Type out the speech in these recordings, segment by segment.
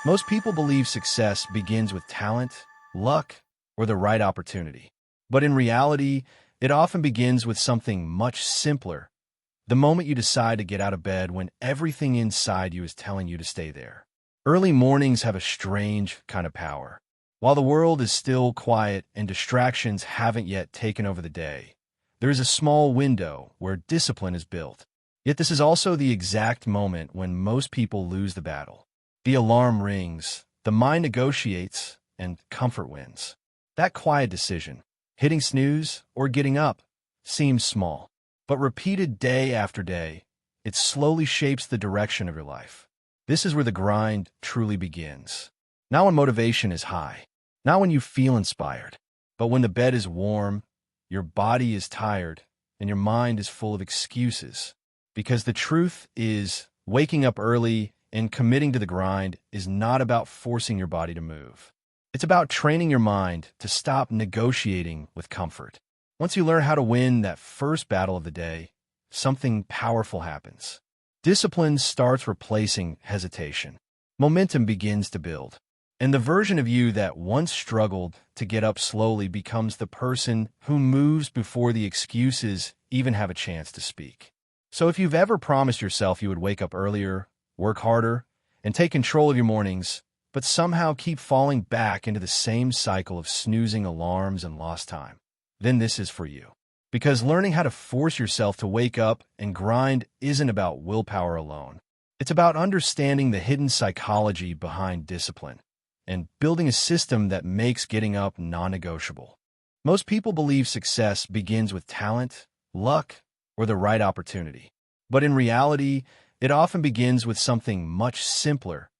Most people believe success begins with talent, luck, or the right opportunity. But in reality, it often begins with something much simpler. The moment you decide to get out of bed when everything inside you is telling you to stay there. Early mornings have a strange kind of power. While the world is still quiet and distractions haven't yet taken over the day, there is a small window where discipline is built. Yet this is also the exact moment when most people lose the battle. The alarm rings, the mind negotiates, and comfort wins. That quiet decision, hitting snooze or getting up, seems small. But repeated day after day, it slowly shapes the direction of your life. This is where the grind truly begins. Not when motivation is high, not when you feel inspired, but when the bed is warm, your body is tired, and your mind is full of excuses. Because the truth is, waking up early and committing to the grind is not about forcing your body to move. It's about training your mind to stop negotiating with comfort. Once you learn how to win that first battle of the day, something powerful happens. Discipline starts replacing hesitation. Momentum begins to build. And the version of you that once struggled to get up slowly becomes the person who moves before the excuses even have a chance to speak. So if you've ever promised yourself you would wake up earlier, work harder, and take control of your mornings, but somehow keep falling back into the same cycle of snoozing alarms and lost time, then this is for you. Because learning how to force yourself to wake up and grind isn't about willpower alone. It's about understanding the hidden psychology behind discipline and building a system that makes getting up non-negotiable. Most people believe success begins with talent, luck, or the right opportunity. But in reality, it often begins with something much simpler.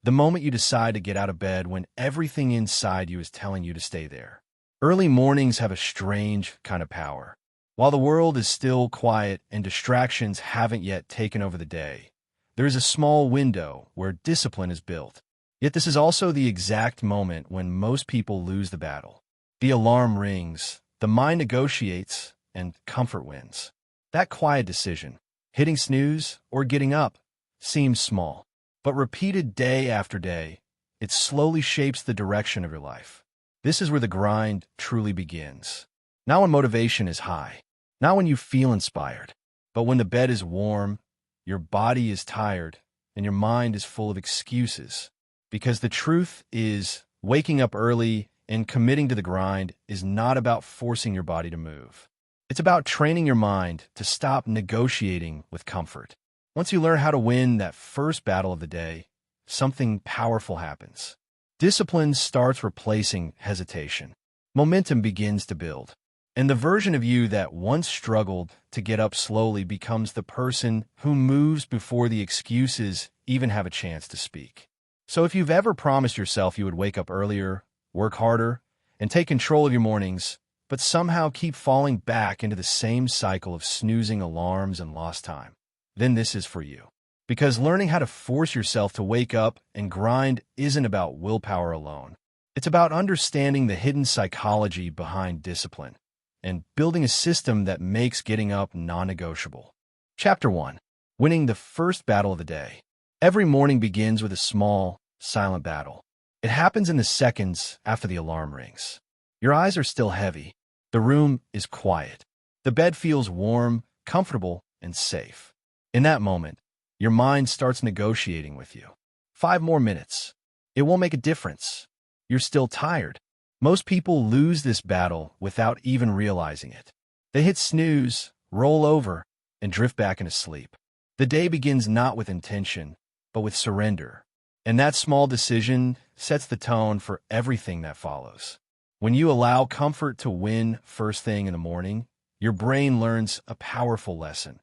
The moment you decide to get out of bed when everything inside you is telling you to stay there. Early mornings have a strange kind of power. While the world is still quiet and distractions haven't yet taken over the day, there is a small window where discipline is built. Yet this is also the exact moment when most people lose the battle. The alarm rings, the mind negotiates, and comfort wins. That quiet decision, hitting snooze or getting up, seems small. But repeated day after day, it slowly shapes the direction of your life. This is where the grind truly begins. Not when motivation is high, not when you feel inspired, but when the bed is warm, your body is tired, and your mind is full of excuses. Because the truth is, waking up early and committing to the grind is not about forcing your body to move. It's about training your mind to stop negotiating with comfort. Once you learn how to win that first battle of the day, something powerful happens. Discipline starts replacing hesitation. Momentum begins to build. And the version of you that once struggled to get up slowly becomes the person who moves before the excuses even have a chance to speak. So if you've ever promised yourself you would wake up earlier, work harder, and take control of your mornings, but somehow keep falling back into the same cycle of snoozing alarms and lost time, then this is for you. Because learning how to force yourself to wake up and grind isn't about willpower alone. It's about understanding the hidden psychology behind discipline and building a system that makes getting up non-negotiable. Chapter 1. Winning the first battle of the day. Every morning begins with a small, silent battle. It happens in the seconds after the alarm rings. Your eyes are still heavy. The room is quiet. The bed feels warm, comfortable, and safe. In that moment, your mind starts negotiating with you. 5 more minutes. It won't make a difference. You're still tired. Most people lose this battle without even realizing it. They hit snooze, roll over, and drift back into sleep. The day begins not with intention, but with surrender. And that small decision sets the tone for everything that follows. When you allow comfort to win first thing in the morning, your brain learns a powerful lesson.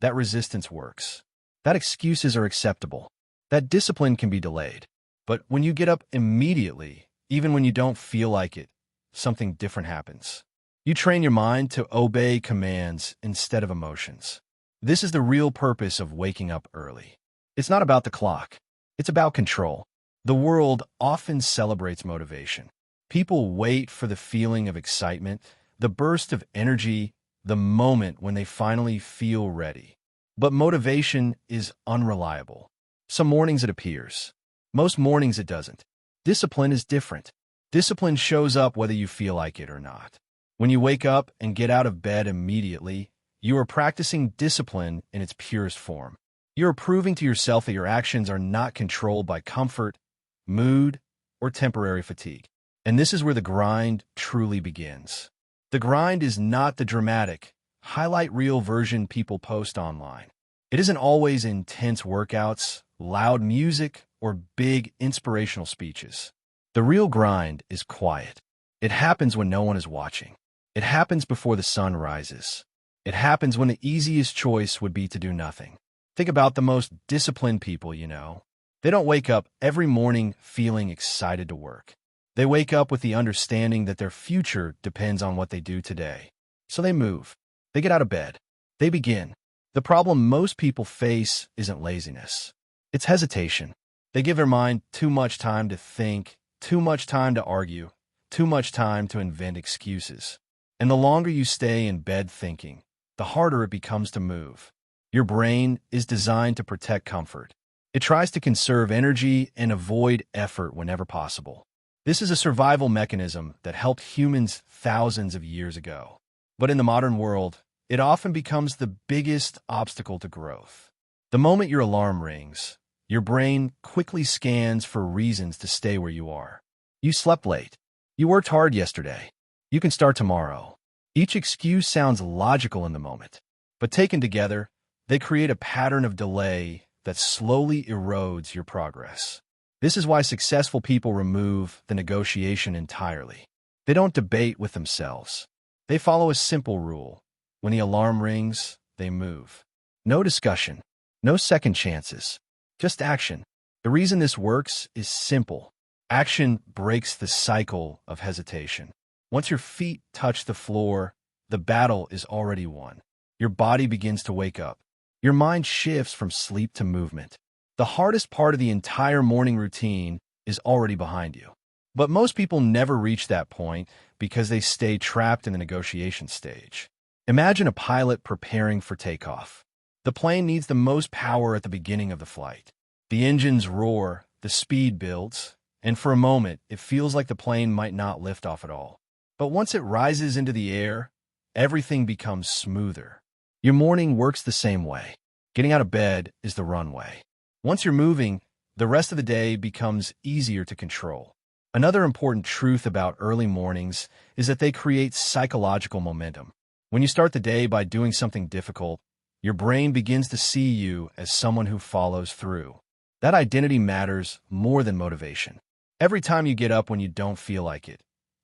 That resistance works. That excuses are acceptable. That discipline can be delayed. But when you get up immediately, even when you don't feel like it, something different happens. You train your mind to obey commands instead of emotions. This is the real purpose of waking up early. It's not about the clock. It's about control. The world often celebrates motivation. People wait for the feeling of excitement, the burst of energy, the moment when they finally feel ready. But motivation is unreliable. Some mornings it appears. Most mornings it doesn't. Discipline is different. Discipline shows up whether you feel like it or not. When you wake up and get out of bed immediately, you are practicing discipline in its purest form. You are proving to yourself that your actions are not controlled by comfort, mood, or temporary fatigue. And this is where the grind truly begins. The grind is not the dramatic, highlight reel version people post online. It isn't always intense workouts, loud music, or big inspirational speeches. The real grind is quiet. It happens when no one is watching. It happens before the sun rises. It happens when the easiest choice would be to do nothing. Think about the most disciplined people you know. They don't wake up every morning feeling excited to work. They wake up with the understanding that their future depends on what they do today. So they move. They get out of bed. They begin. The problem most people face isn't laziness. It's hesitation. They give their mind too much time to think, too much time to argue, too much time to invent excuses. And the longer you stay in bed thinking, the harder it becomes to move. Your brain is designed to protect comfort. It tries to conserve energy and avoid effort whenever possible. This is a survival mechanism that helped humans thousands of years ago. But in the modern world, it often becomes the biggest obstacle to growth. The moment your alarm rings, your brain quickly scans for reasons to stay where you are. You slept late. You worked hard yesterday. You can start tomorrow. Each excuse sounds logical in the moment, but taken together, they create a pattern of delay that slowly erodes your progress. This is why successful people remove the negotiation entirely. They don't debate with themselves. They follow a simple rule. When the alarm rings, they move. No discussion. No second chances. Just action. The reason this works is simple. Action breaks the cycle of hesitation. Once your feet touch the floor, the battle is already won. Your body begins to wake up. Your mind shifts from sleep to movement. The hardest part of the entire morning routine is already behind you. But most people never reach that point because they stay trapped in the negotiation stage. Imagine a pilot preparing for takeoff. The plane needs the most power at the beginning of the flight. The engines roar, the speed builds, and for a moment, it feels like the plane might not lift off at all. But once it rises into the air, everything becomes smoother. Your morning works the same way. Getting out of bed is the runway. Once you're moving, the rest of the day becomes easier to control. Another important truth about early mornings is that they create psychological momentum. When you start the day by doing something difficult, your brain begins to see you as someone who follows through. That identity matters more than motivation. Every time you get up when you don't feel like it,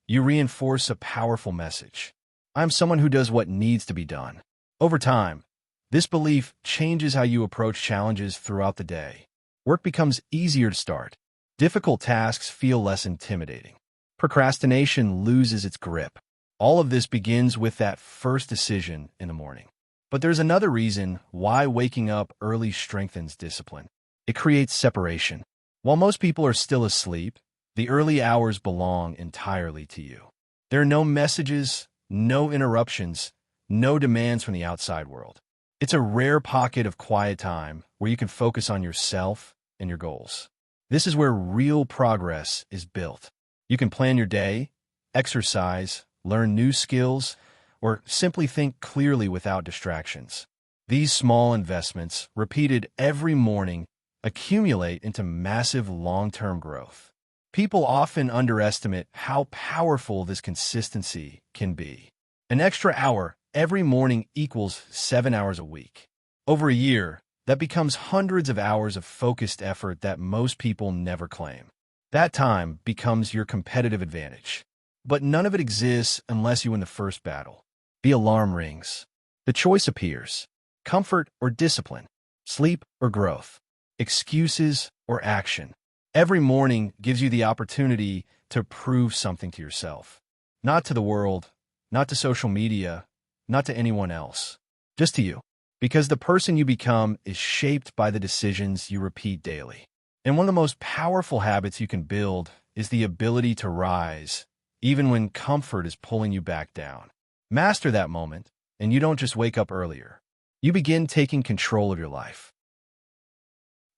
you reinforce a powerful message. I'm someone who does what needs to be done. Over time, this belief changes how you approach challenges throughout the day. Work becomes easier to start. Difficult tasks feel less intimidating. Procrastination loses its grip. All of this begins with that first decision in the morning. But there's another reason why waking up early strengthens discipline. It creates separation. While most people are still asleep, the early hours belong entirely to you. There are no messages, no interruptions, no demands from the outside world. It's a rare pocket of quiet time where you can focus on yourself and your goals. This is where real progress is built. You can plan your day, exercise, learn new skills, or simply think clearly without distractions. These small investments, repeated every morning, accumulate into massive long-term growth. People often underestimate how powerful this consistency can be. An extra hour every morning equals 7 hours a week. Over a year, that becomes hundreds of hours of focused effort that most people never claim. That time becomes your competitive advantage. But none of it exists unless you win the first battle. The alarm rings. The choice appears. Comfort or discipline. Sleep or growth. Excuses or action. Every morning gives you the opportunity to prove something to yourself. Not to the world, not to social media, not to anyone else. Just to you. Because the person you become is shaped by the decisions you repeat daily. And one of the most powerful habits you can build is the ability to rise, even when comfort is pulling you back down. Master that moment, and you don't just wake up earlier. You begin taking control of your life.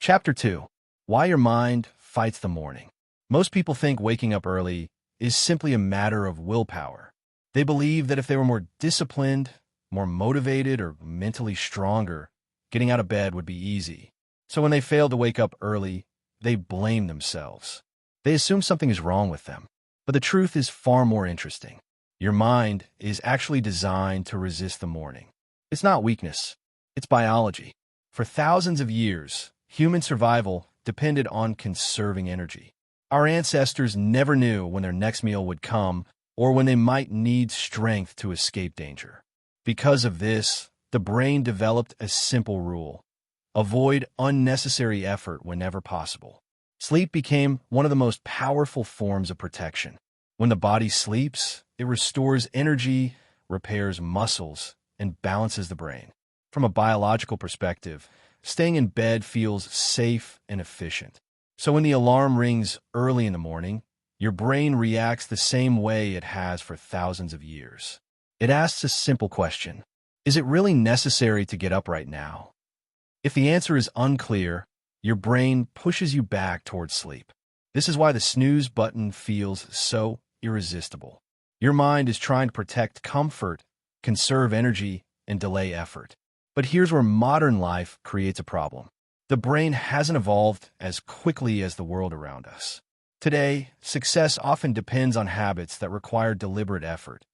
Chapter 2. Why Your Mind fights the morning. Most people think waking up early is simply a matter of willpower. They believe that if they were more disciplined, more motivated, or mentally stronger, getting out of bed would be easy. So when they fail to wake up early, they blame themselves. They assume something is wrong with them. But the truth is far more interesting. Your mind is actually designed to resist the morning. It's not weakness. It's biology. For thousands of years, human survival depended on conserving energy. Our ancestors never knew when their next meal would come or when they might need strength to escape danger. Because of this, the brain developed a simple rule: avoid unnecessary effort whenever possible. Sleep became one of the most powerful forms of protection. When the body sleeps, it restores energy, repairs muscles, and balances the brain. From a biological perspective, staying in bed feels safe and efficient. So when the alarm rings early in the morning, your brain reacts the same way it has for thousands of years. It asks a simple question: is it really necessary to get up right now? If the answer is unclear, your brain pushes you back towards sleep. This is why the snooze button feels so irresistible. Your mind is trying to protect comfort, conserve energy, and delay effort. But here's where modern life creates a problem. The brain hasn't evolved as quickly as the world around us. Today, success often depends on habits that require deliberate effort.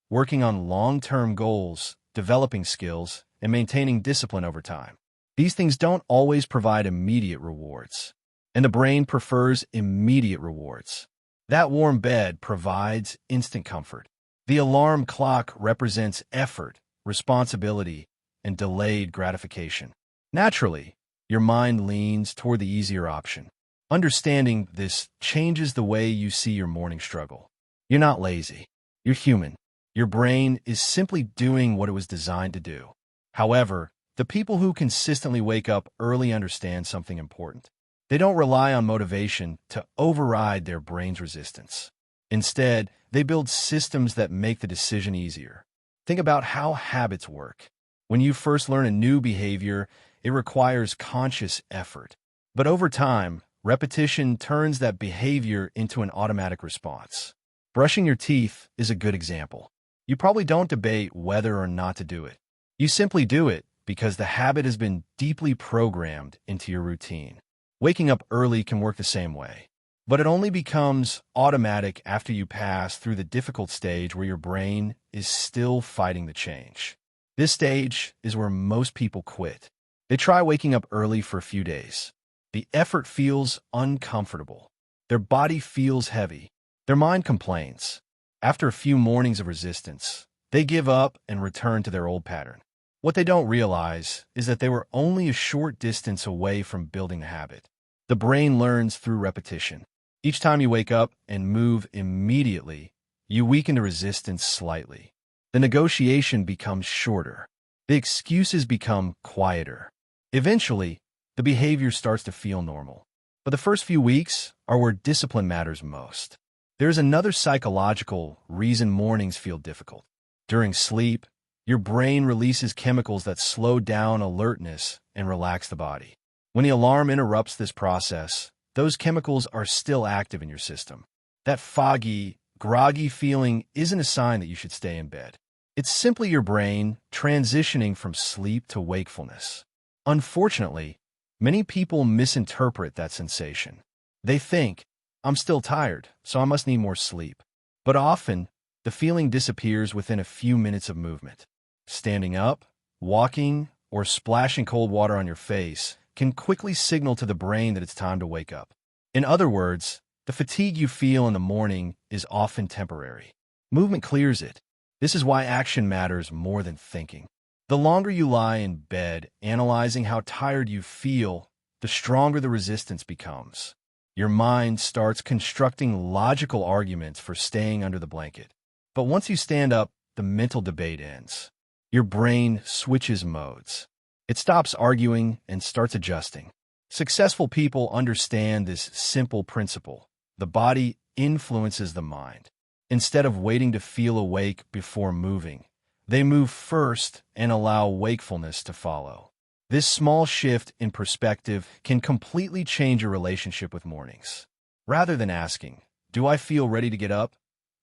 Working on long-term goals, developing skills, and maintaining discipline over time. These things don't always provide immediate rewards, and the brain prefers immediate rewards. That warm bed provides instant comfort. The alarm clock represents effort, responsibility, and delayed gratification. Naturally, your mind leans toward the easier option. Understanding this changes the way you see your morning struggle. You're not lazy. You're human. Your brain is simply doing what it was designed to do. However, the people who consistently wake up early understand something important. They don't rely on motivation to override their brain's resistance. Instead, they build systems that make the decision easier. Think about how habits work. When you first learn a new behavior, it requires conscious effort. But over time, repetition turns that behavior into an automatic response. Brushing your teeth is a good example. You probably don't debate whether or not to do it. You simply do it because the habit has been deeply programmed into your routine. Waking up early can work the same way, but it only becomes automatic after you pass through the difficult stage where your brain is still fighting the change. This stage is where most people quit. They try waking up early for a few days. The effort feels uncomfortable. Their body feels heavy. Their mind complains. After a few mornings of resistance, they give up and return to their old pattern. What they don't realize is that they were only a short distance away from building the habit. The brain learns through repetition. Each time you wake up and move immediately, you weaken the resistance slightly. The negotiation becomes shorter. The excuses become quieter. Eventually, the behavior starts to feel normal. But the first few weeks are where discipline matters most. There's another psychological reason mornings feel difficult. During sleep, your brain releases chemicals that slow down alertness and relax the body. When the alarm interrupts this process, those chemicals are still active in your system. That foggy, groggy feeling isn't a sign that you should stay in bed. It's simply your brain transitioning from sleep to wakefulness. Unfortunately, many people misinterpret that sensation. They think, I'm still tired, so I must need more sleep. But often, the feeling disappears within a few minutes of movement. Standing up, walking, or splashing cold water on your face can quickly signal to the brain that it's time to wake up. In other words, the fatigue you feel in the morning is often temporary. Movement clears it. This is why action matters more than thinking. The longer you lie in bed analyzing how tired you feel, the stronger the resistance becomes. Your mind starts constructing logical arguments for staying under the blanket. But once you stand up, the mental debate ends. Your brain switches modes. It stops arguing and starts adjusting. Successful people understand this simple principle. The body influences the mind. Instead of waiting to feel awake before moving, they move first and allow wakefulness to follow. This small shift in perspective can completely change your relationship with mornings. Rather than asking, "Do I feel ready to get up?"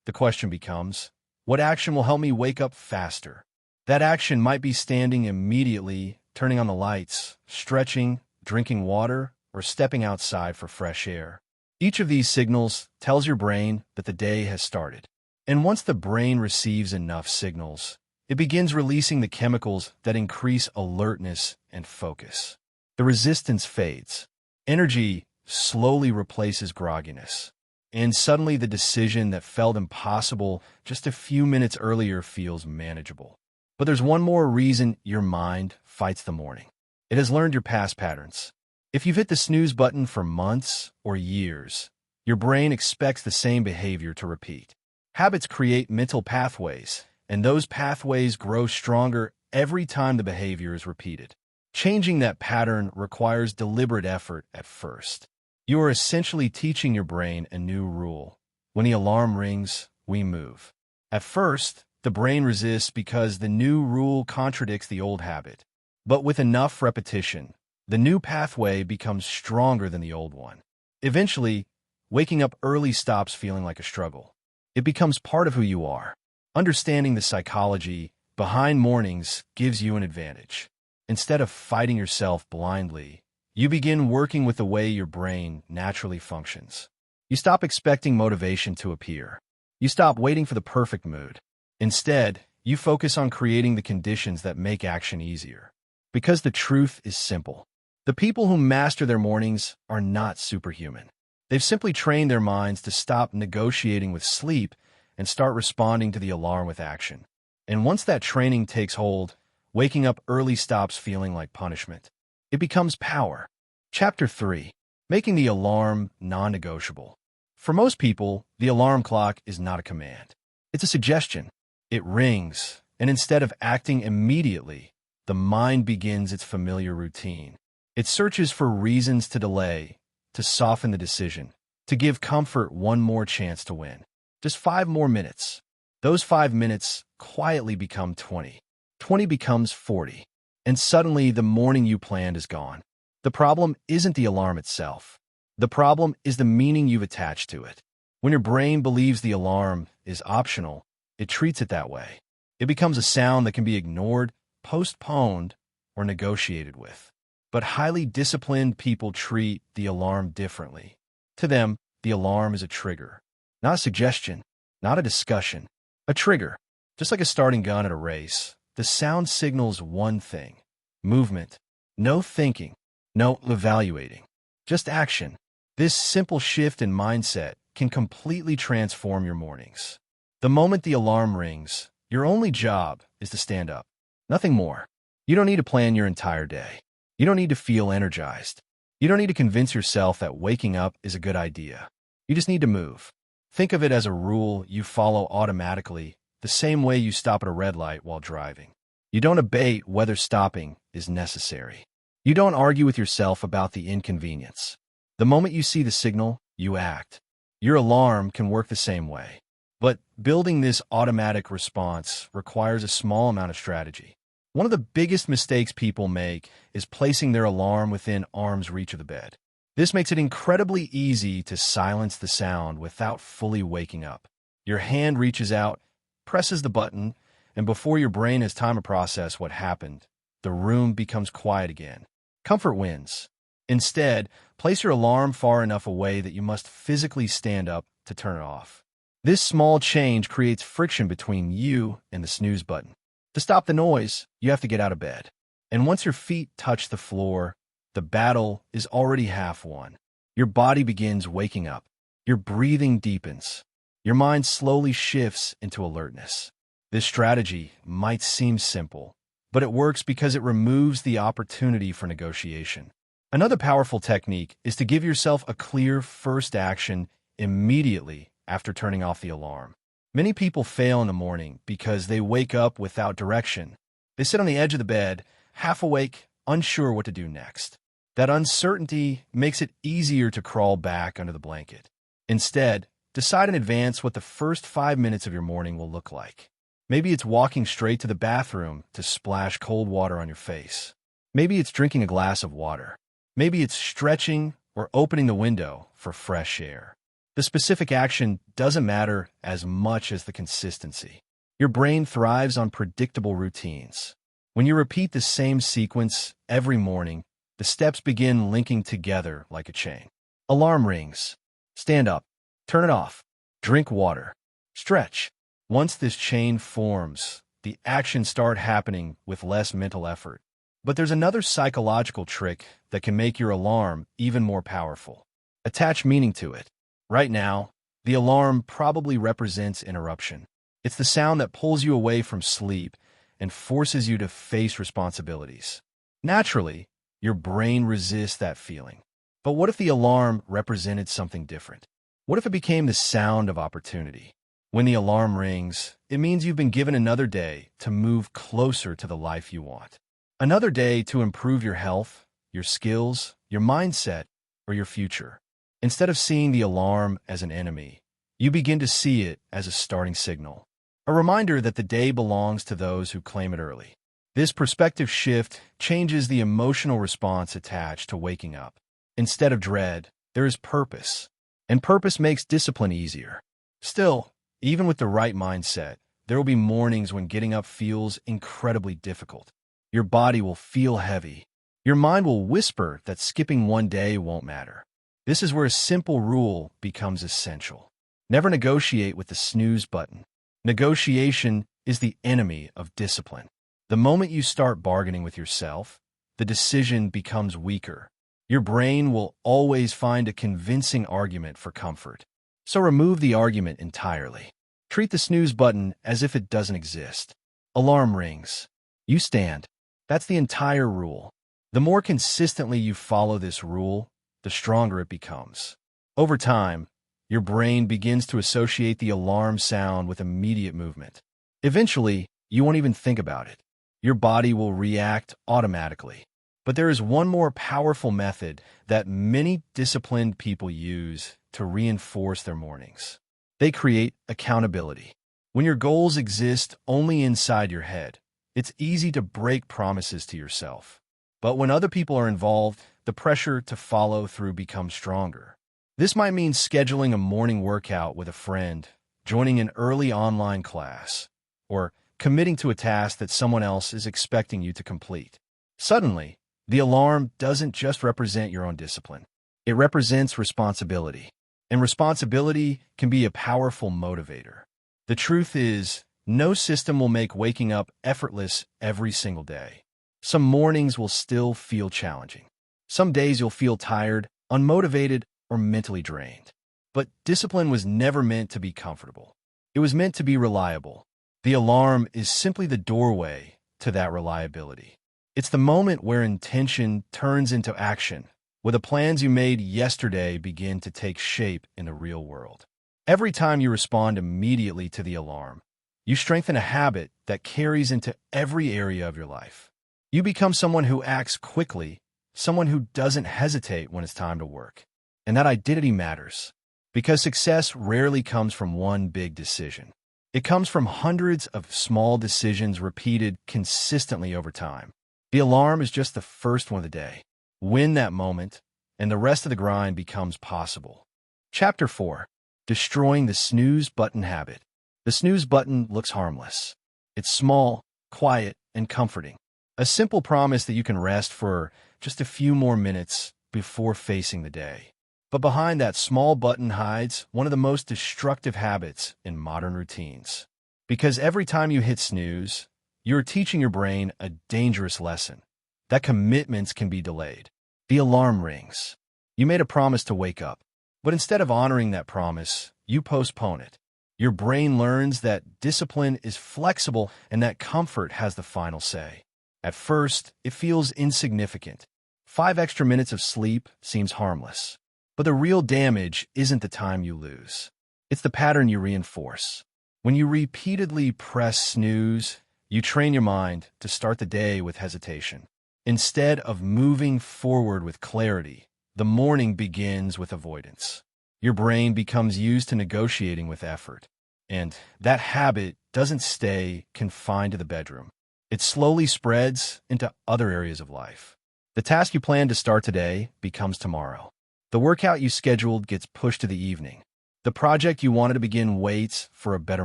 the question becomes, "What action will help me wake up faster?" That action might be standing immediately, turning on the lights, stretching, drinking water, or stepping outside for fresh air. Each of these signals tells your brain that the day has started. And once the brain receives enough signals, it begins releasing the chemicals that increase alertness and focus. The resistance fades. Energy slowly replaces grogginess. And suddenly the decision that felt impossible just a few minutes earlier feels manageable. But there's one more reason your mind fights the morning. It has learned your past patterns. If you've hit the snooze button for months or years, your brain expects the same behavior to repeat. Habits create mental pathways, and those pathways grow stronger every time the behavior is repeated. Changing that pattern requires deliberate effort at first. You are essentially teaching your brain a new rule. When the alarm rings, we move. At first, the brain resists because the new rule contradicts the old habit. But with enough repetition, the new pathway becomes stronger than the old one. Eventually, waking up early stops feeling like a struggle. It becomes part of who you are. Understanding the psychology behind mornings gives you an advantage. Instead of fighting yourself blindly, you begin working with the way your brain naturally functions. You stop expecting motivation to appear. You stop waiting for the perfect mood. Instead, you focus on creating the conditions that make action easier. Because the truth is simple. The people who master their mornings are not superhuman. They've simply trained their minds to stop negotiating with sleep and start responding to the alarm with action. And once that training takes hold, waking up early stops feeling like punishment. It becomes power. Chapter 3. Making the alarm non-negotiable. For most people, the alarm clock is not a command. It's a suggestion. It rings, and instead of acting immediately, the mind begins its familiar routine. It searches for reasons to delay, to soften the decision, to give comfort one more chance to win. Just 5 more minutes. Those 5 minutes quietly become 20. 20 becomes 40. And suddenly the morning you planned is gone. The problem isn't the alarm itself. The problem is the meaning you've attached to it. When your brain believes the alarm is optional, it treats it that way. It becomes a sound that can be ignored, postponed, or negotiated with. But highly disciplined people treat the alarm differently. To them, the alarm is a trigger. Not a suggestion, not a discussion. A trigger. Just like a starting gun at a race, the sound signals one thing: movement. No thinking, no evaluating, just action. This simple shift in mindset can completely transform your mornings. The moment the alarm rings, your only job is to stand up. Nothing more. You don't need to plan your entire day. You don't need to feel energized. You don't need to convince yourself that waking up is a good idea. You just need to move. Think of it as a rule you follow automatically, the same way you stop at a red light while driving. You don't debate whether stopping is necessary. You don't argue with yourself about the inconvenience. The moment you see the signal, you act. Your alarm can work the same way. But building this automatic response requires a small amount of strategy. One of the biggest mistakes people make is placing their alarm within arm's reach of the bed. This makes it incredibly easy to silence the sound without fully waking up. Your hand reaches out, presses the button, and before your brain has time to process what happened, the room becomes quiet again. Comfort wins. Instead, place your alarm far enough away that you must physically stand up to turn it off. This small change creates friction between you and the snooze button. To stop the noise, you have to get out of bed. And once your feet touch the floor, the battle is already half won. Your body begins waking up. Your breathing deepens. Your mind slowly shifts into alertness. This strategy might seem simple, but it works because it removes the opportunity for negotiation. Another powerful technique is to give yourself a clear first action immediately after turning off the alarm. Many people fail in the morning because they wake up without direction. They sit on the edge of the bed, half awake, unsure what to do next. That uncertainty makes it easier to crawl back under the blanket. Instead, decide in advance what the first 5 minutes of your morning will look like. Maybe it's walking straight to the bathroom to splash cold water on your face. Maybe it's drinking a glass of water. Maybe it's stretching or opening the window for fresh air. The specific action doesn't matter as much as the consistency. Your brain thrives on predictable routines. When you repeat the same sequence every morning, the steps begin linking together like a chain. Alarm rings. Stand up. Turn it off. Drink water. Stretch. Once this chain forms, the actions start happening with less mental effort. But there's another psychological trick that can make your alarm even more powerful. Attach meaning to it. Right now, the alarm probably represents interruption. It's the sound that pulls you away from sleep and forces you to face responsibilities. Naturally, your brain resists that feeling. But what if the alarm represented something different? What if it became the sound of opportunity? When the alarm rings, it means you've been given another day to move closer to the life you want. Another day to improve your health, your skills, your mindset, or your future. Instead of seeing the alarm as an enemy, you begin to see it as a starting signal. A reminder that the day belongs to those who claim it early. This perspective shift changes the emotional response attached to waking up. Instead of dread, there is purpose. And purpose makes discipline easier. Still, even with the right mindset, there will be mornings when getting up feels incredibly difficult. Your body will feel heavy. Your mind will whisper that skipping one day won't matter. This is where a simple rule becomes essential. Never negotiate with the snooze button. Negotiation is the enemy of discipline. The moment you start bargaining with yourself, the decision becomes weaker. Your brain will always find a convincing argument for comfort. So remove the argument entirely. Treat the snooze button as if it doesn't exist. Alarm rings. You stand. That's the entire rule. The more consistently you follow this rule, the stronger it becomes. Over time, your brain begins to associate the alarm sound with immediate movement. Eventually, you won't even think about it. Your body will react automatically. But there is one more powerful method that many disciplined people use to reinforce their mornings. They create accountability. When your goals exist only inside your head, it's easy to break promises to yourself. But when other people are involved, the pressure to follow through becomes stronger. This might mean scheduling a morning workout with a friend, joining an early online class, or committing to a task that someone else is expecting you to complete. Suddenly, the alarm doesn't just represent your own discipline. It represents responsibility. And responsibility can be a powerful motivator. The truth is, no system will make waking up effortless every single day. Some mornings will still feel challenging. Some days you'll feel tired, unmotivated, or mentally drained. But discipline was never meant to be comfortable. It was meant to be reliable. The alarm is simply the doorway to that reliability. It's the moment where intention turns into action, where the plans you made yesterday begin to take shape in the real world. Every time you respond immediately to the alarm, you strengthen a habit that carries into every area of your life. You become someone who acts quickly, someone who doesn't hesitate when it's time to work. And that identity matters, because success rarely comes from one big decision. It comes from hundreds of small decisions repeated consistently over time. The alarm is just the first one of the day. Win that moment, and the rest of the grind becomes possible. Chapter 4. Destroying the snooze button habit. The snooze button looks harmless. It's small, quiet, and comforting. A simple promise that you can rest for just a few more minutes before facing the day. But behind that small button hides one of the most destructive habits in modern routines. Because every time you hit snooze, you're teaching your brain a dangerous lesson, that commitments can be delayed. The alarm rings. You made a promise to wake up, but instead of honoring that promise, you postpone it. Your brain learns that discipline is flexible and that comfort has the final say. At first, it feels insignificant. 5 extra minutes of sleep seems harmless. But the real damage isn't the time you lose. It's the pattern you reinforce. When you repeatedly press snooze, you train your mind to start the day with hesitation. Instead of moving forward with clarity, the morning begins with avoidance. Your brain becomes used to negotiating with effort. And that habit doesn't stay confined to the bedroom. It slowly spreads into other areas of life. The task you plan to start today becomes tomorrow. The workout you scheduled gets pushed to the evening. The project you wanted to begin waits for a better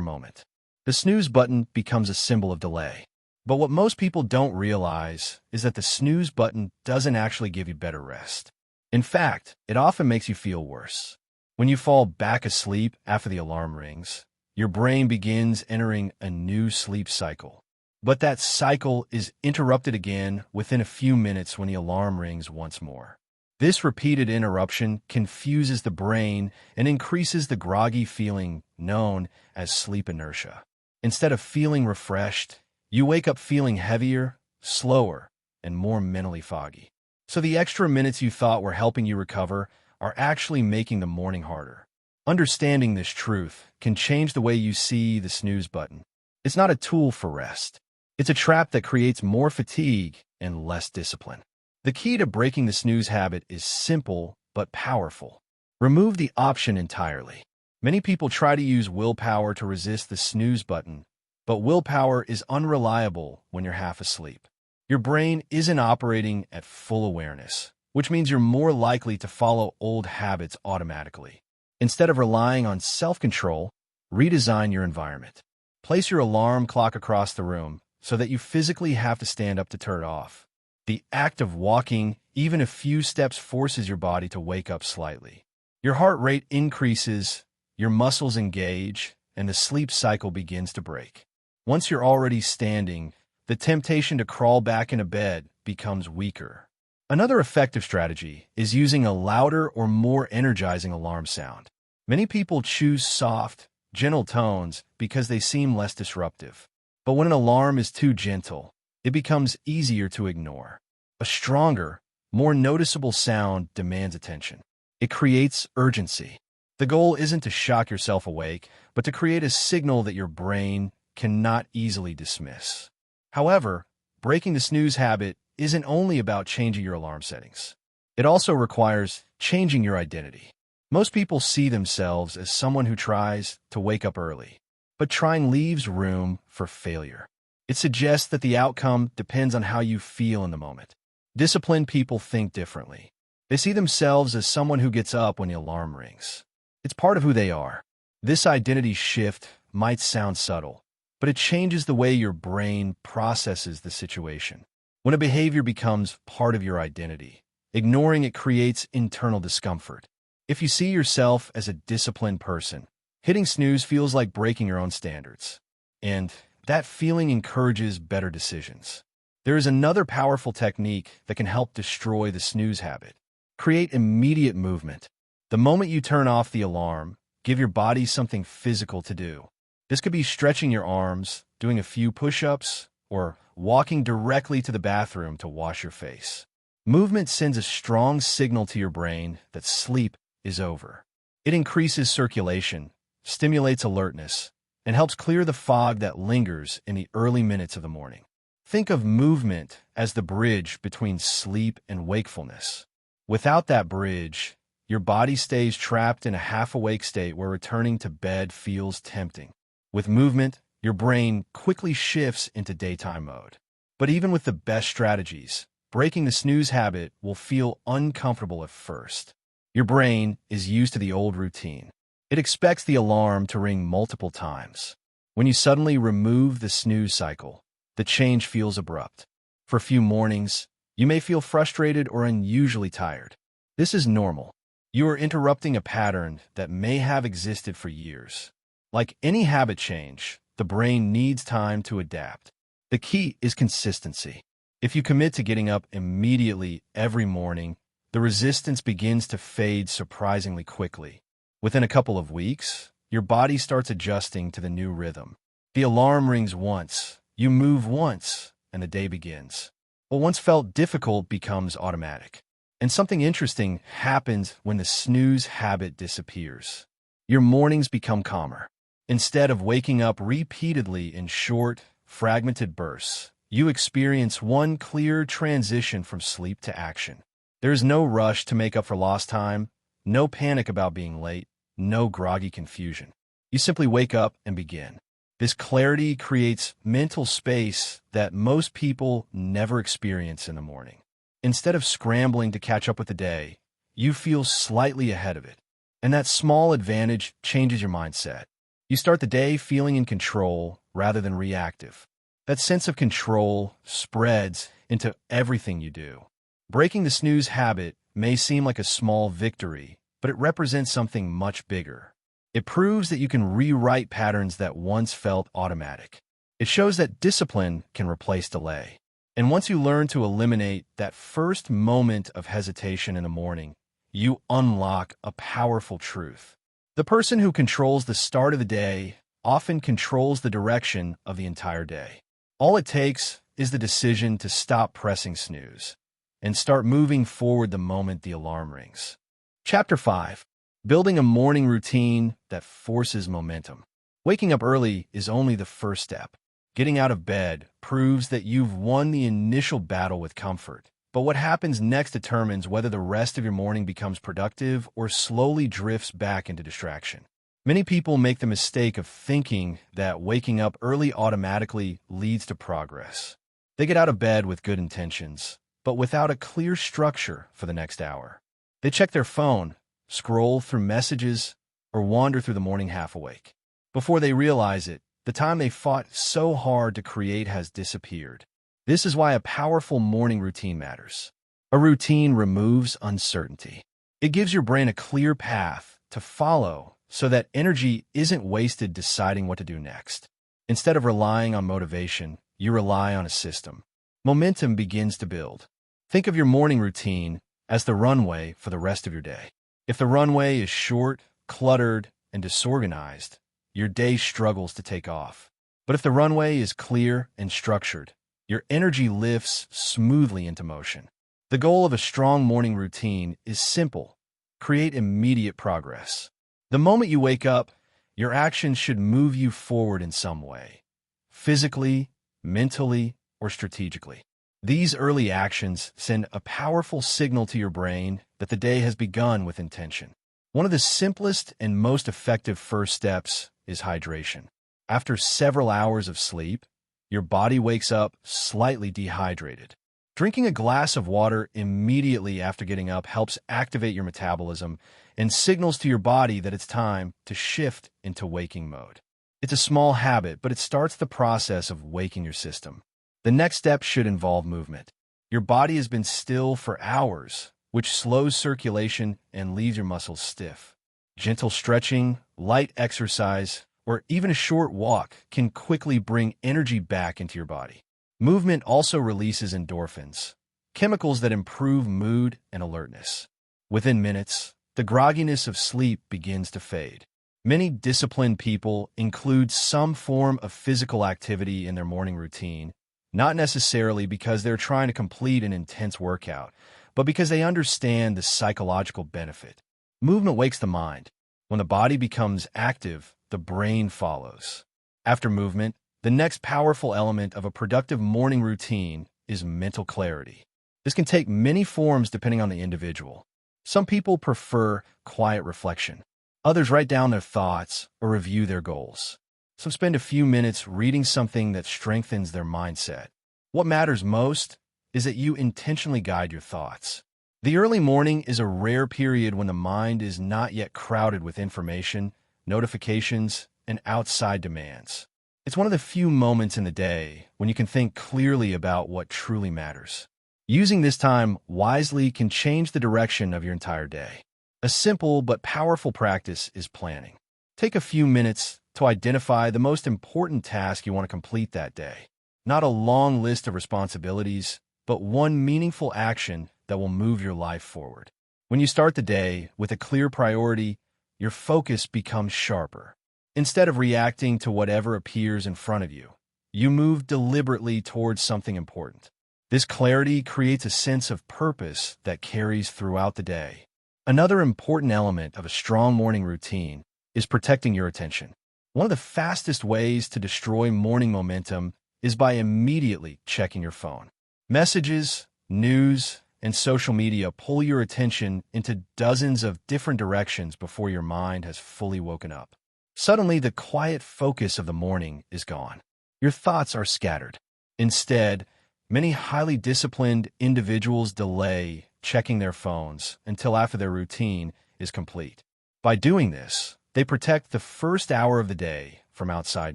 moment. The snooze button becomes a symbol of delay. But what most people don't realize is that the snooze button doesn't actually give you better rest. In fact, it often makes you feel worse. When you fall back asleep after the alarm rings, your brain begins entering a new sleep cycle. But that cycle is interrupted again within a few minutes when the alarm rings once more. This repeated interruption confuses the brain and increases the groggy feeling known as sleep inertia. Instead of feeling refreshed, you wake up feeling heavier, slower, and more mentally foggy. So the extra minutes you thought were helping you recover are actually making the morning harder. Understanding this truth can change the way you see the snooze button. It's not a tool for rest. It's a trap that creates more fatigue and less discipline. The key to breaking the snooze habit is simple but powerful. Remove the option entirely. Many people try to use willpower to resist the snooze button, but willpower is unreliable when you're half asleep. Your brain isn't operating at full awareness, which means you're more likely to follow old habits automatically. Instead of relying on self-control, redesign your environment. Place your alarm clock across the room so that you physically have to stand up to turn it off. The act of walking even a few steps forces your body to wake up slightly. Your heart rate increases, your muscles engage, and the sleep cycle begins to break. Once you're already standing, the temptation to crawl back into bed becomes weaker. Another effective strategy is using a louder or more energizing alarm sound. Many people choose soft, gentle tones because they seem less disruptive. But when an alarm is too gentle, it becomes easier to ignore. A stronger, more noticeable sound demands attention. It creates urgency. The goal isn't to shock yourself awake, but to create a signal that your brain cannot easily dismiss. However, breaking the snooze habit isn't only about changing your alarm settings. It also requires changing your identity. Most people see themselves as someone who tries to wake up early, but trying leaves room for failure. It suggests that the outcome depends on how you feel in the moment. Disciplined people think differently. They see themselves as someone who gets up when the alarm rings. It's part of who they are. This identity shift might sound subtle, but it changes the way your brain processes the situation. When a behavior becomes part of your identity, ignoring it creates internal discomfort. If you see yourself as a disciplined person, hitting snooze feels like breaking your own standards. And that feeling encourages better decisions. There is another powerful technique that can help destroy the snooze habit. Create immediate movement. The moment you turn off the alarm, give your body something physical to do. This could be stretching your arms, doing a few push-ups, or walking directly to the bathroom to wash your face. Movement sends a strong signal to your brain that sleep is over. It increases circulation, stimulates alertness, and helps clear the fog that lingers in the early minutes of the morning. Think of movement as the bridge between sleep and wakefulness. Without that bridge, your body stays trapped in a half-awake state where returning to bed feels tempting. With movement, your brain quickly shifts into daytime mode. But even with the best strategies, breaking the snooze habit will feel uncomfortable at first. Your brain is used to the old routine. It expects the alarm to ring multiple times. When you suddenly remove the snooze cycle, the change feels abrupt. For a few mornings, you may feel frustrated or unusually tired. This is normal. You are interrupting a pattern that may have existed for years. Like any habit change, the brain needs time to adapt. The key is consistency. If you commit to getting up immediately every morning, the resistance begins to fade surprisingly quickly. Within a couple of weeks, your body starts adjusting to the new rhythm. The alarm rings once, you move once, and the day begins. What once felt difficult becomes automatic. And something interesting happens when the snooze habit disappears. Your mornings become calmer. Instead of waking up repeatedly in short, fragmented bursts, you experience one clear transition from sleep to action. There is no rush to make up for lost time, no panic about being late, no groggy confusion. You simply wake up and begin. This clarity creates mental space that most people never experience in the morning. Instead of scrambling to catch up with the day, you feel slightly ahead of it. And that small advantage changes your mindset. You start the day feeling in control rather than reactive. That sense of control spreads into everything you do. Breaking the snooze habit may seem like a small victory, but it represents something much bigger. It proves that you can rewrite patterns that once felt automatic. It shows that discipline can replace delay. And once you learn to eliminate that first moment of hesitation in the morning, you unlock a powerful truth. The person who controls the start of the day often controls the direction of the entire day. All it takes is the decision to stop pressing snooze and start moving forward the moment the alarm rings. Chapter 5. Building a morning routine that forces momentum. Waking up early is only the first step. Getting out of bed proves that you've won the initial battle with comfort. But what happens next determines whether the rest of your morning becomes productive or slowly drifts back into distraction. Many people make the mistake of thinking that waking up early automatically leads to progress. They get out of bed with good intentions, but without a clear structure for the next hour. They check their phone, scroll through messages, or wander through the morning half awake. Before they realize it, the time they fought so hard to create has disappeared. This is why a powerful morning routine matters. A routine removes uncertainty. It gives your brain a clear path to follow so that energy isn't wasted deciding what to do next. Instead of relying on motivation, you rely on a system. Momentum begins to build. Think of your morning routine as the runway for the rest of your day. If the runway is short, cluttered, and disorganized, your day struggles to take off. But if the runway is clear and structured, your energy lifts smoothly into motion. The goal of a strong morning routine is simple: create immediate progress. The moment you wake up, your actions should move you forward in some way, physically, mentally, or strategically. These early actions send a powerful signal to your brain that the day has begun with intention. One of the simplest and most effective first steps is hydration. After several hours of sleep, your body wakes up slightly dehydrated. Drinking a glass of water immediately after getting up helps activate your metabolism and signals to your body that it's time to shift into waking mode. It's a small habit, but it starts the process of waking your system. The next step should involve movement. Your body has been still for hours, which slows circulation and leaves your muscles stiff. Gentle stretching, light exercise, or even a short walk can quickly bring energy back into your body. Movement also releases endorphins, chemicals that improve mood and alertness. Within minutes, the grogginess of sleep begins to fade. Many disciplined people include some form of physical activity in their morning routine, not necessarily because they're trying to complete an intense workout, but because they understand the psychological benefit. Movement wakes the mind. When the body becomes active, the brain follows. After movement, the next powerful element of a productive morning routine is mental clarity. This can take many forms depending on the individual. Some people prefer quiet reflection. Others write down their thoughts or review their goals. Some spend a few minutes reading something that strengthens their mindset. What matters most is that you intentionally guide your thoughts. The early morning is a rare period when the mind is not yet crowded with information, notifications, and outside demands. It's one of the few moments in the day when you can think clearly about what truly matters. Using this time wisely can change the direction of your entire day. A simple but powerful practice is planning. Take a few minutes to identify the most important task you want to complete that day. Not a long list of responsibilities, but one meaningful action that will move your life forward. When you start the day with a clear priority, your focus becomes sharper. Instead of reacting to whatever appears in front of you, you move deliberately towards something important. This clarity creates a sense of purpose that carries throughout the day. Another important element of a strong morning routine is protecting your attention. One of the fastest ways to destroy morning momentum is by immediately checking your phone. Messages, news, and social media pull your attention into dozens of different directions before your mind has fully woken up. Suddenly, the quiet focus of the morning is gone. Your thoughts are scattered. Instead, many highly disciplined individuals delay checking their phones until after their routine is complete. By doing this, they protect the first hour of the day from outside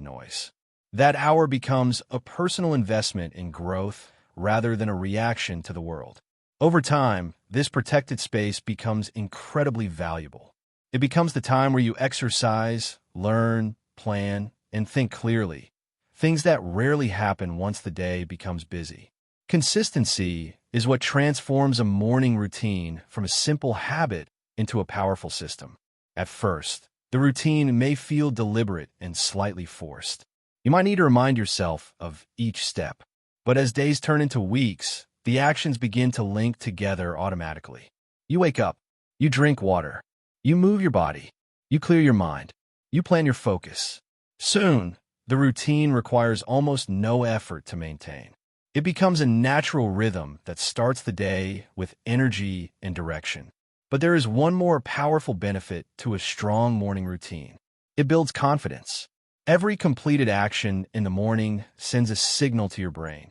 noise. That hour becomes a personal investment in growth rather than a reaction to the world. Over time, this protected space becomes incredibly valuable. It becomes the time where you exercise, learn, plan, and think clearly, things that rarely happen once the day becomes busy. Consistency is what transforms a morning routine from a simple habit into a powerful system. At first, the routine may feel deliberate and slightly forced. You might need to remind yourself of each step. But as days turn into weeks, the actions begin to link together automatically. You wake up, you drink water, you move your body, you clear your mind, you plan your focus. Soon, the routine requires almost no effort to maintain. It becomes a natural rhythm that starts the day with energy and direction. But there is one more powerful benefit to a strong morning routine. It builds confidence. Every completed action in the morning sends a signal to your brain.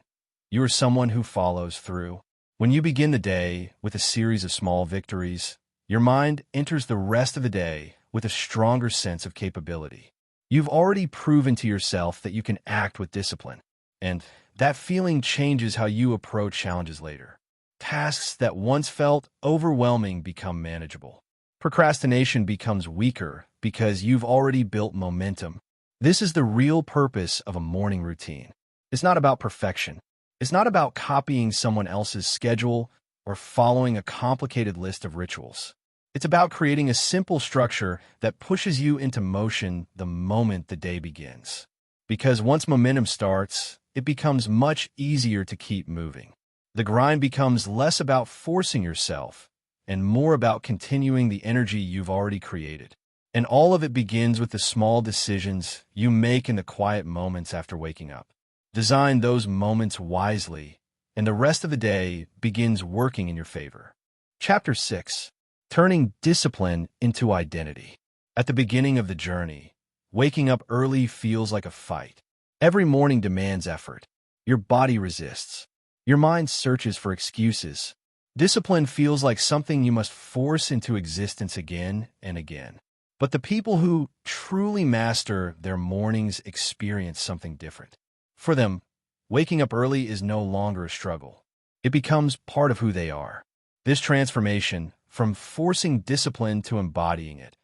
You are someone who follows through. When you begin the day with a series of small victories, your mind enters the rest of the day with a stronger sense of capability. You've already proven to yourself that you can act with discipline, and that feeling changes how you approach challenges later. Tasks that once felt overwhelming become manageable. Procrastination becomes weaker because you've already built momentum. This is the real purpose of a morning routine. It's not about perfection. It's not about copying someone else's schedule or following a complicated list of rituals. It's about creating a simple structure that pushes you into motion the moment the day begins. Because once momentum starts, it becomes much easier to keep moving. The grind becomes less about forcing yourself and more about continuing the energy you've already created. And all of it begins with the small decisions you make in the quiet moments after waking up. Design those moments wisely, and the rest of the day begins working in your favor. Chapter 6. Turning discipline into identity. At the beginning of the journey, waking up early feels like a fight. Every morning demands effort. Your body resists. Your mind searches for excuses. Discipline feels like something you must force into existence again and again. But the people who truly master their mornings experience something different. For them, waking up early is no longer a struggle. It becomes part of who they are. This transformation, from forcing discipline to embodying it,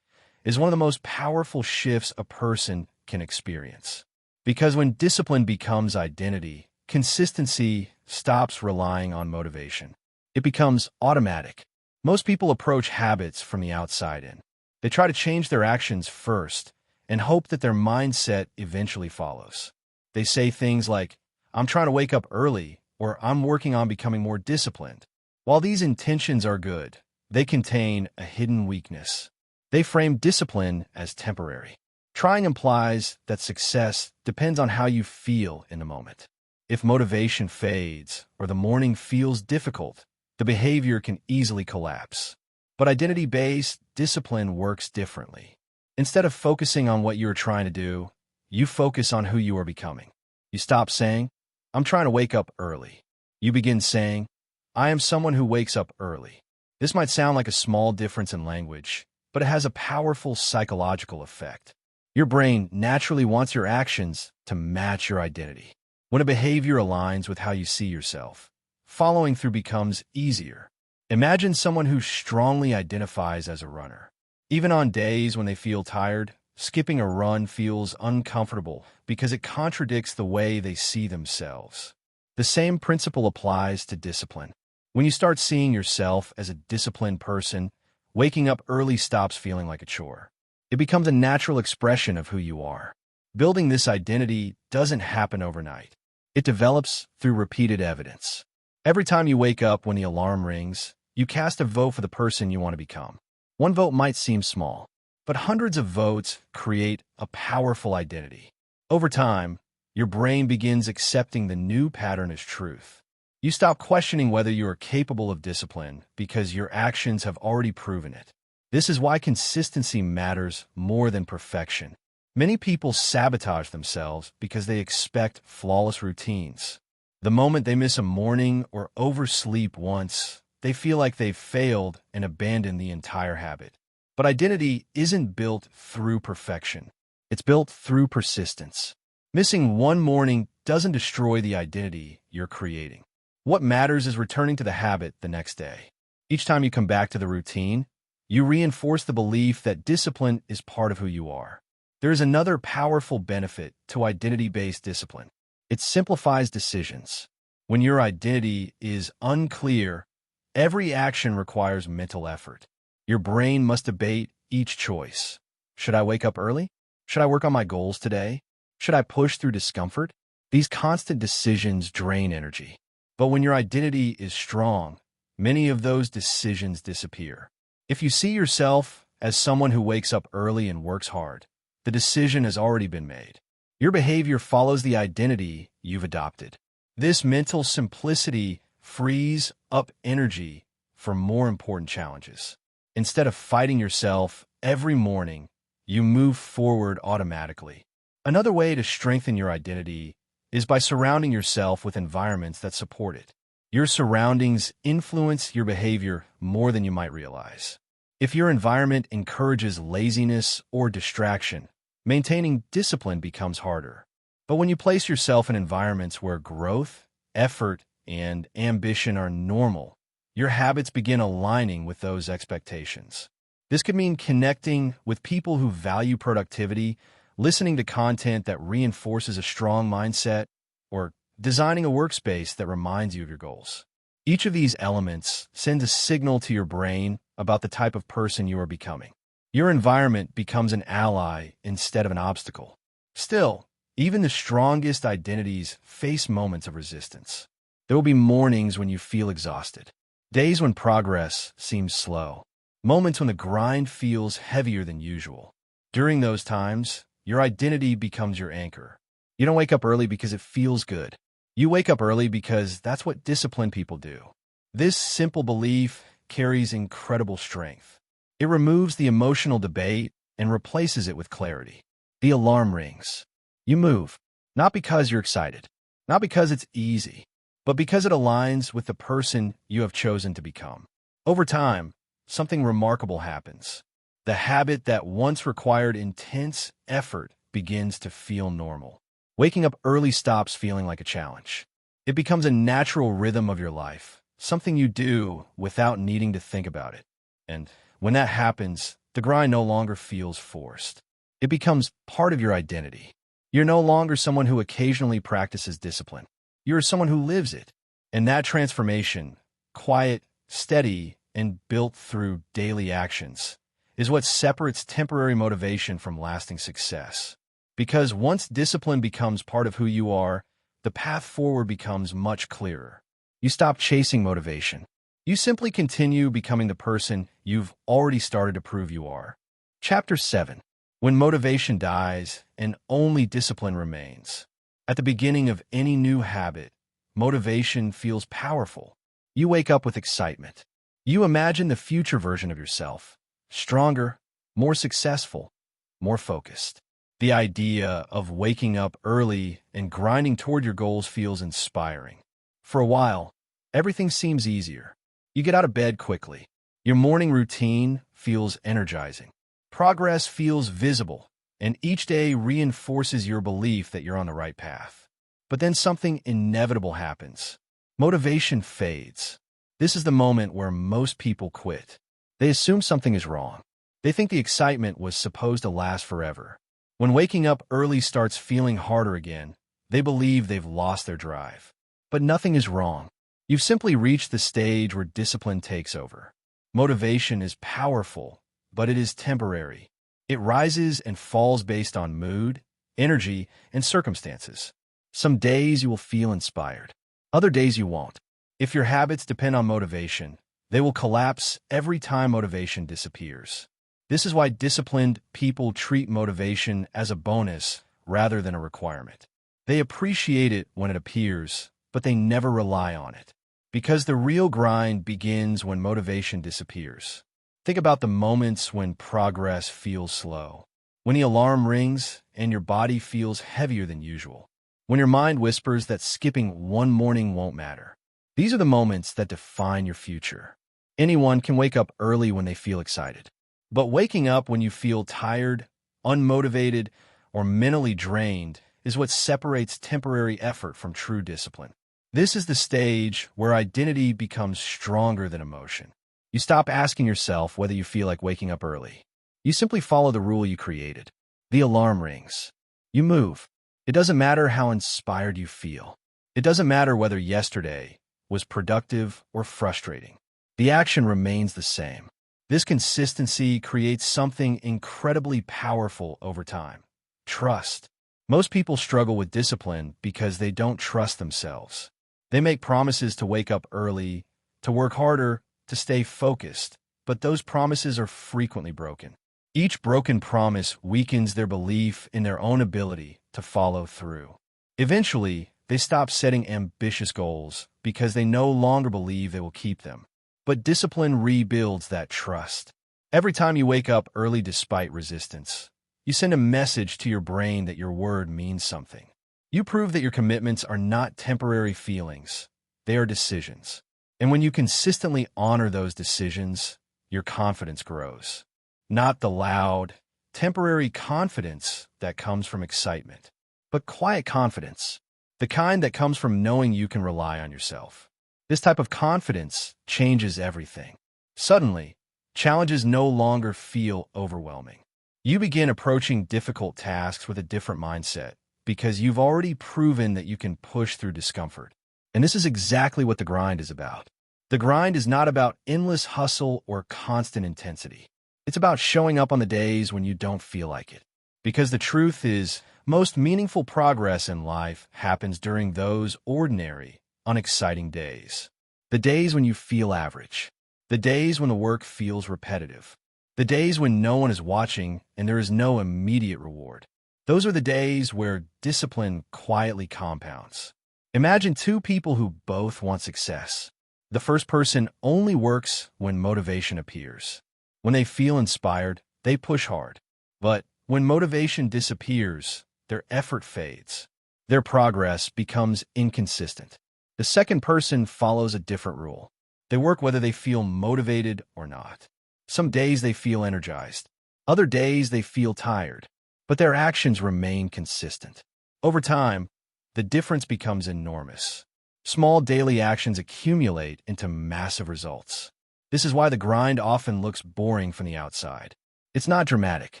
is one of the most powerful shifts a person can experience. Because when discipline becomes identity, consistency stops relying on motivation. It becomes automatic. Most people approach habits from the outside in. They try to change their actions first and hope that their mindset eventually follows. They say things like, "I'm trying to wake up early," or "I'm working on becoming more disciplined." While these intentions are good, they contain a hidden weakness. They frame discipline as temporary. Trying implies that success depends on how you feel in the moment. If motivation fades or the morning feels difficult, the behavior can easily collapse. But identity-based discipline works differently. Instead of focusing on what you are trying to do, you focus on who you are becoming. You stop saying, "I'm trying to wake up early." You begin saying, "I am someone who wakes up early." This might sound like a small difference in language, but it has a powerful psychological effect. Your brain naturally wants your actions to match your identity. When a behavior aligns with how you see yourself, following through becomes easier. Imagine someone who strongly identifies as a runner. Even on days when they feel tired, skipping a run feels uncomfortable because it contradicts the way they see themselves. The same principle applies to discipline. When you start seeing yourself as a disciplined person, waking up early stops feeling like a chore. It becomes a natural expression of who you are. Building this identity doesn't happen overnight. It develops through repeated evidence. Every time you wake up when the alarm rings, you cast a vote for the person you want to become. One vote might seem small, but hundreds of votes create a powerful identity. Over time, your brain begins accepting the new pattern as truth. You stop questioning whether you are capable of discipline because your actions have already proven it. This is why consistency matters more than perfection. Many people sabotage themselves because they expect flawless routines. The moment they miss a morning or oversleep once, they feel like they've failed and abandoned the entire habit. But identity isn't built through perfection. It's built through persistence. Missing one morning doesn't destroy the identity you're creating. What matters is returning to the habit the next day. Each time you come back to the routine, you reinforce the belief that discipline is part of who you are. There is another powerful benefit to identity-based discipline. It simplifies decisions. When your identity is unclear, every action requires mental effort. Your brain must debate each choice. Should I wake up early? Should I work on my goals today? Should I push through discomfort? These constant decisions drain energy. But when your identity is strong, many of those decisions disappear. If you see yourself as someone who wakes up early and works hard, the decision has already been made. Your behavior follows the identity you've adopted. This mental simplicity frees up energy for more important challenges. Instead of fighting yourself every morning, you move forward automatically. Another way to strengthen your identity is by surrounding yourself with environments that support it. Your surroundings influence your behavior more than you might realize. If your environment encourages laziness or distraction, maintaining discipline becomes harder. But when you place yourself in environments where growth, effort, and ambition are normal, your habits begin aligning with those expectations. This could mean connecting with people who value productivity, listening to content that reinforces a strong mindset, or designing a workspace that reminds you of your goals. Each of these elements sends a signal to your brain about the type of person you are becoming. Your environment becomes an ally instead of an obstacle. Still, even the strongest identities face moments of resistance. There will be mornings when you feel exhausted, days when progress seems slow, moments when the grind feels heavier than usual. During those times, your identity becomes your anchor. You don't wake up early because it feels good. You wake up early because that's what disciplined people do. This simple belief carries incredible strength. It removes the emotional debate and replaces it with clarity. The alarm rings. You move, not because you're excited, not because it's easy, but because it aligns with the person you have chosen to become. Over time, something remarkable happens. The habit that once required intense effort begins to feel normal. Waking up early stops feeling like a challenge. It becomes a natural rhythm of your life, something you do without needing to think about it. And when that happens, the grind no longer feels forced. It becomes part of your identity. You're no longer someone who occasionally practices discipline. You're someone who lives it. And that transformation, quiet, steady, and built through daily actions, is what separates temporary motivation from lasting success. Because once discipline becomes part of who you are, the path forward becomes much clearer. You stop chasing motivation. You simply continue becoming the person you've already started to prove you are. Chapter 7. When motivation dies and only discipline remains. At the beginning of any new habit, motivation feels powerful. You wake up with excitement. You imagine the future version of yourself, stronger, more successful, more focused. The idea of waking up early and grinding toward your goals feels inspiring. For a while, everything seems easier. You get out of bed quickly. Your morning routine feels energizing. Progress feels visible, and each day reinforces your belief that you're on the right path. But then something inevitable happens. Motivation fades. This is the moment where most people quit. They assume something is wrong. They think the excitement was supposed to last forever. When waking up early starts feeling harder again, they believe they've lost their drive. But nothing is wrong. You've simply reached the stage where discipline takes over. Motivation is powerful, but it is temporary. It rises and falls based on mood, energy, and circumstances. Some days you will feel inspired. Other days you won't. If your habits depend on motivation, they will collapse every time motivation disappears. This is why disciplined people treat motivation as a bonus rather than a requirement. They appreciate it when it appears, but they never rely on it. Because the real grind begins when motivation disappears. Think about the moments when progress feels slow. when the alarm rings and your body feels heavier than usual, when your mind whispers that skipping one morning won't matter. These are the moments that define your future. Anyone can wake up early when they feel excited. But waking up when you feel tired, unmotivated, or mentally drained is what separates temporary effort from true discipline. This is the stage where identity becomes stronger than emotion. You stop asking yourself whether you feel like waking up early. You simply follow the rule you created. The alarm rings. You move. It doesn't matter how inspired you feel. It doesn't matter whether yesterday was productive or frustrating. The action remains the same. This consistency creates something incredibly powerful over time. Trust. Most people struggle with discipline because they don't trust themselves. They make promises to wake up early, to work harder, to stay focused, but those promises are frequently broken. Each broken promise weakens their belief in their own ability to follow through. Eventually, they stop setting ambitious goals because they no longer believe they will keep them. But discipline rebuilds that trust. Every time you wake up early despite resistance, you send a message to your brain that your word means something. You prove that your commitments are not temporary feelings, they are decisions. And when you consistently honor those decisions, your confidence grows. Not the loud, temporary confidence that comes from excitement, but quiet confidence, the kind that comes from knowing you can rely on yourself. This type of confidence changes everything. Suddenly, challenges no longer feel overwhelming. You begin approaching difficult tasks with a different mindset because you've already proven that you can push through discomfort. And this is exactly what the grind is about. The grind is not about endless hustle or constant intensity. It's about showing up on the days when you don't feel like it. Because the truth is, most meaningful progress in life happens during those ordinary, unexciting days. The days when you feel average. The days when the work feels repetitive. The days when no one is watching and there is no immediate reward. Those are the days where discipline quietly compounds. Imagine two people who both want success. The first person only works when motivation appears. When they feel inspired, they push hard. But when motivation disappears, their effort fades. Their progress becomes inconsistent. The second person follows a different rule. They work whether they feel motivated or not. Some days they feel energized. Other days they feel tired. But their actions remain consistent. Over time, the difference becomes enormous. Small daily actions accumulate into massive results. This is why the grind often looks boring from the outside. It's not dramatic.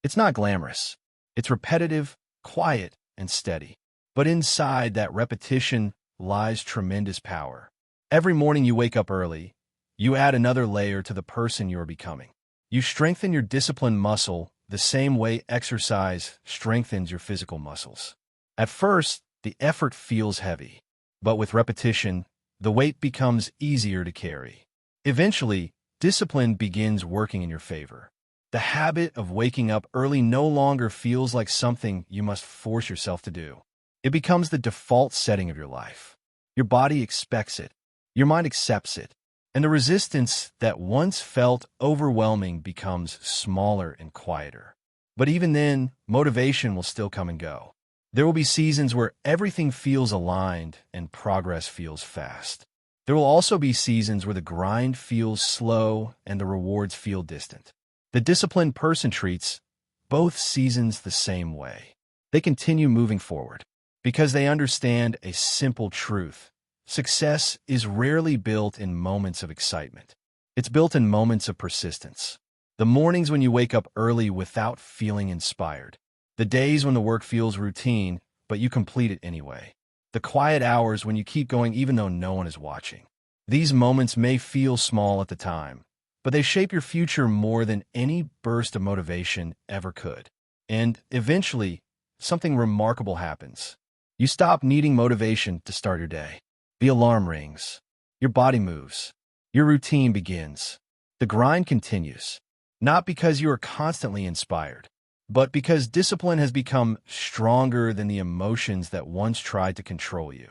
It's not glamorous. It's repetitive, quiet, and steady. But inside that repetition lies tremendous power. Every morning you wake up early, you add another layer to the person you are becoming. You strengthen your discipline muscle the same way exercise strengthens your physical muscles. At first, the effort feels heavy, but with repetition, the weight becomes easier to carry. Eventually, discipline begins working in your favor. The habit of waking up early no longer feels like something you must force yourself to do. It becomes the default setting of your life. Your body expects it. Your mind accepts it. And the resistance that once felt overwhelming becomes smaller and quieter. But even then, motivation will still come and go. There will be seasons where everything feels aligned and progress feels fast. There will also be seasons where the grind feels slow and the rewards feel distant. The disciplined person treats both seasons the same way. They continue moving forward because they understand a simple truth. Success is rarely built in moments of excitement. It's built in moments of persistence. The mornings when you wake up early without feeling inspired. The days when the work feels routine, but you complete it anyway. The quiet hours when you keep going even though no one is watching. These moments may feel small at the time, but they shape your future more than any burst of motivation ever could. And eventually, something remarkable happens. You stop needing motivation to start your day. The alarm rings. Your body moves. Your routine begins. The grind continues. Not because you are constantly inspired, but because discipline has become stronger than the emotions that once tried to control you.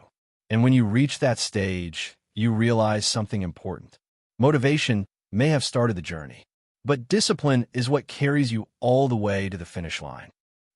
And when you reach that stage, you realize something important. Motivation may have started the journey, but discipline is what carries you all the way to the finish line.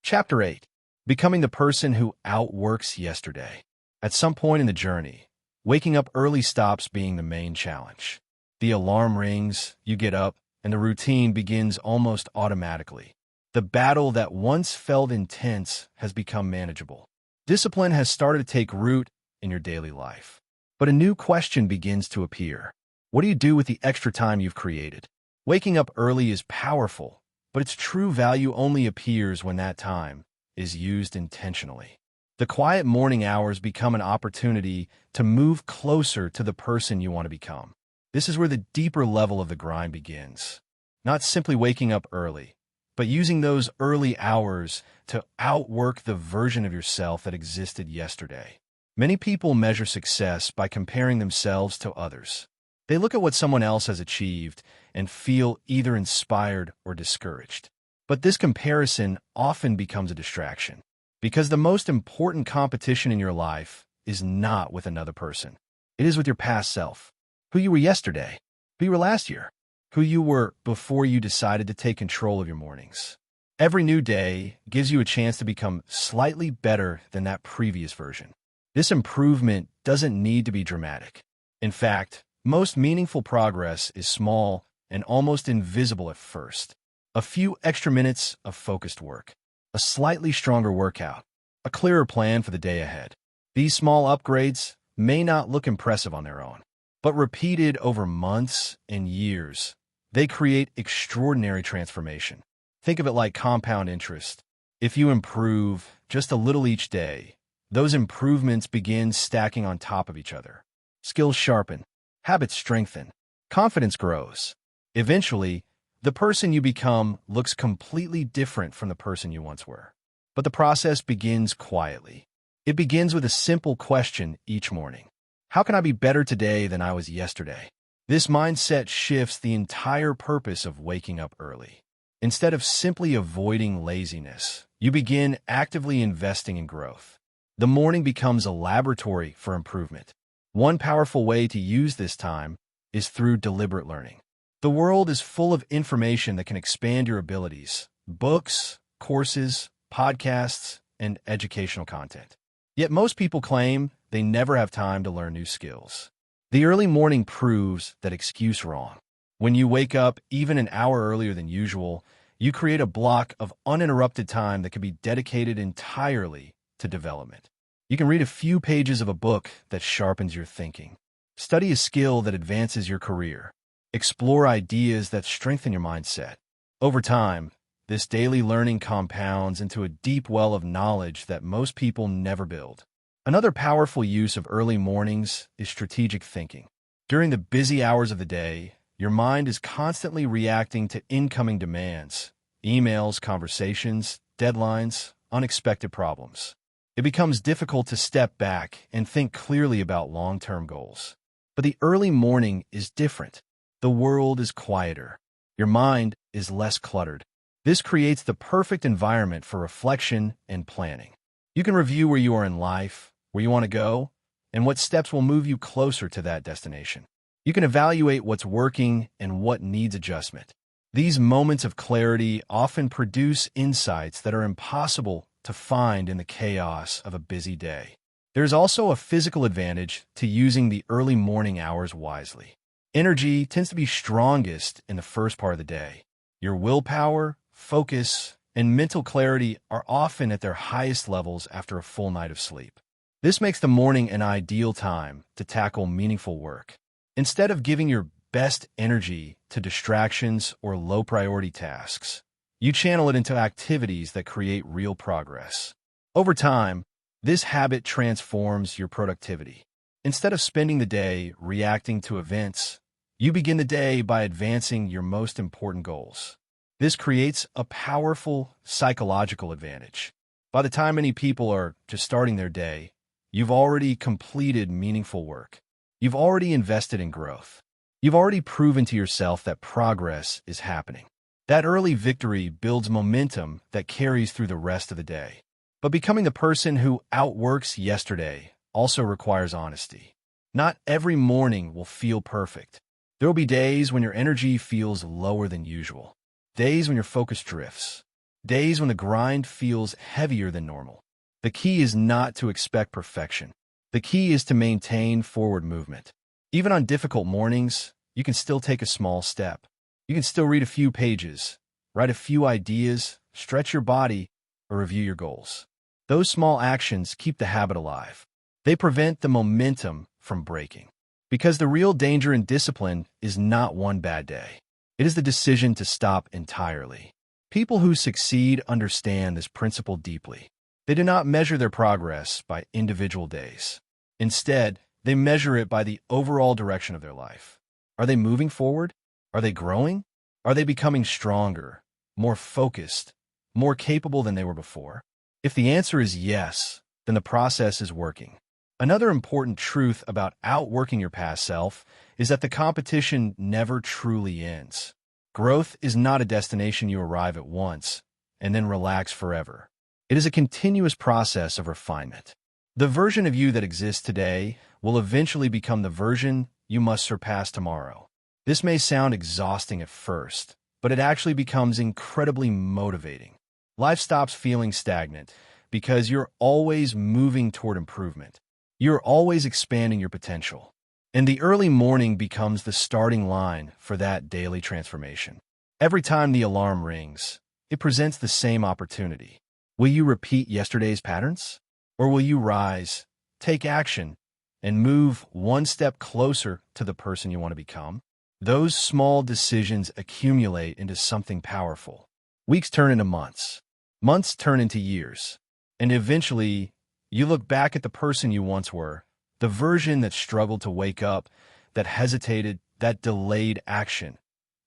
Chapter 8. Becoming the person who outworks yesterday. At some point in the journey, waking up early stops being the main challenge. The alarm rings, you get up, and the routine begins almost automatically. The battle that once felt intense has become manageable. Discipline has started to take root in your daily life. But a new question begins to appear. What do you do with the extra time you've created? Waking up early is powerful, but its true value only appears when that time is used intentionally. The quiet morning hours become an opportunity to move closer to the person you want to become. This is where the deeper level of the grind begins. Not simply waking up early, but using those early hours to outwork the version of yourself that existed yesterday. Many people measure success by comparing themselves to others. They look at what someone else has achieved and feel either inspired or discouraged. But this comparison often becomes a distraction, because the most important competition in your life is not with another person. It is with your past self, who you were yesterday, who you were last year, who you were before you decided to take control of your mornings. Every new day gives you a chance to become slightly better than that previous version. This improvement doesn't need to be dramatic. In fact, most meaningful progress is small and almost invisible at first. A few extra minutes of focused work, a slightly stronger workout, a clearer plan for the day ahead. These small upgrades may not look impressive on their own, but repeated over months and years, they create extraordinary transformation. Think of it like compound interest. If you improve just a little each day, those improvements begin stacking on top of each other. Skills sharpen, habits strengthen, confidence grows. Eventually, the person you become looks completely different from the person you once were. But the process begins quietly. It begins with a simple question each morning. How can I be better today than I was yesterday? This mindset shifts the entire purpose of waking up early. Instead of simply avoiding laziness, you begin actively investing in growth. The morning becomes a laboratory for improvement. One powerful way to use this time is through deliberate learning. The world is full of information that can expand your abilities: books, courses, podcasts, and educational content. Yet most people claim they never have time to learn new skills. The early morning proves that excuse wrong. When you wake up even an hour earlier than usual, you create a block of uninterrupted time that can be dedicated entirely to development. You can read a few pages of a book that sharpens your thinking. Study a skill that advances your career. Explore ideas that strengthen your mindset. Over time, this daily learning compounds into a deep well of knowledge that most people never build. Another powerful use of early mornings is strategic thinking. During the busy hours of the day, your mind is constantly reacting to incoming demands, emails, conversations, deadlines, unexpected problems. It becomes difficult to step back and think clearly about long-term goals. But the early morning is different. The world is quieter. Your mind is less cluttered. This creates the perfect environment for reflection and planning. You can review where you are in life, where you want to go, and what steps will move you closer to that destination. You can evaluate what's working and what needs adjustment. These moments of clarity often produce insights that are impossible to find in the chaos of a busy day. There's also a physical advantage to using the early morning hours wisely. Energy tends to be strongest in the first part of the day. Your willpower, focus, and mental clarity are often at their highest levels after a full night of sleep. This makes the morning an ideal time to tackle meaningful work. Instead of giving your best energy to distractions or low-priority tasks, you channel it into activities that create real progress. Over time, this habit transforms your productivity. Instead of spending the day reacting to events, you begin the day by advancing your most important goals. This creates a powerful psychological advantage. By the time many people are just starting their day, you've already completed meaningful work. You've already invested in growth. You've already proven to yourself that progress is happening. That early victory builds momentum that carries through the rest of the day. But becoming the person who outworks yesterday also requires honesty. Not every morning will feel perfect. There will be days when your energy feels lower than usual, days when your focus drifts, days when the grind feels heavier than normal. The key is not to expect perfection. The key is to maintain forward movement. Even on difficult mornings, you can still take a small step. You can still read a few pages, write a few ideas, stretch your body, or review your goals. Those small actions keep the habit alive. They prevent the momentum from breaking. Because the real danger in discipline is not one bad day. It is the decision to stop entirely. People who succeed understand this principle deeply. They do not measure their progress by individual days. Instead, they measure it by the overall direction of their life. Are they moving forward? Are they growing? Are they becoming stronger, more focused, more capable than they were before? If the answer is yes, then the process is working. Another important truth about outworking your past self is that the competition never truly ends. Growth is not a destination you arrive at once and then relax forever. It is a continuous process of refinement. The version of you that exists today will eventually become the version you must surpass tomorrow. This may sound exhausting at first, but it actually becomes incredibly motivating. Life stops feeling stagnant because you're always moving toward improvement. You're always expanding your potential. And the early morning becomes the starting line for that daily transformation. Every time the alarm rings, it presents the same opportunity. Will you repeat yesterday's patterns? Or will you rise, take action, and move one step closer to the person you want to become? Those small decisions accumulate into something powerful. Weeks turn into months. Months turn into years. And eventually, you look back at the person you once were, the version that struggled to wake up, that hesitated, that delayed action,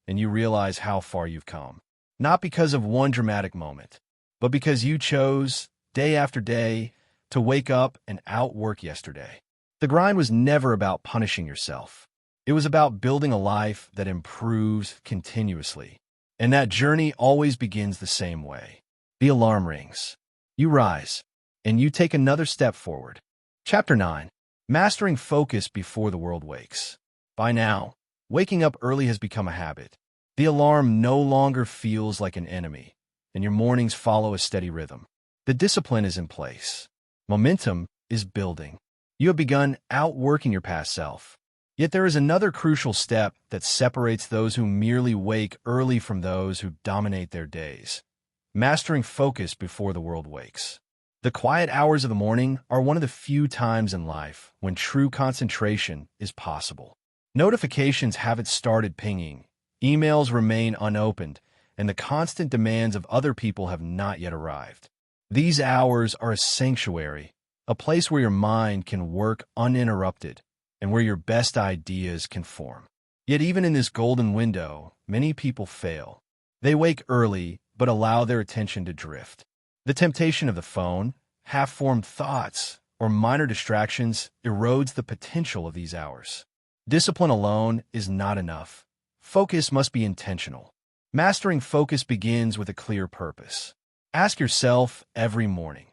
and you realize how far you've come. Not because of one dramatic moment, but because you chose, day after day, to wake up and outwork yesterday. The grind was never about punishing yourself. It was about building a life that improves continuously. And that journey always begins the same way. The alarm rings. You rise, and you take another step forward. Chapter 9. Mastering Focus Before the World Wakes. By now, waking up early has become a habit. The alarm no longer feels like an enemy, and your mornings follow a steady rhythm. The discipline is in place. Momentum is building. You have begun outworking your past self. Yet there is another crucial step that separates those who merely wake early from those who dominate their days. Mastering focus before the world wakes. The quiet hours of the morning are one of the few times in life when true concentration is possible. Notifications haven't started pinging, emails remain unopened, and the constant demands of other people have not yet arrived. These hours are a sanctuary, a place where your mind can work uninterrupted and where your best ideas can form. Yet even in this golden window, many people fail. They wake early, but allow their attention to drift. The temptation of the phone, half-formed thoughts, or minor distractions erodes the potential of these hours. Discipline alone is not enough. Focus must be intentional. Mastering focus begins with a clear purpose. Ask yourself every morning,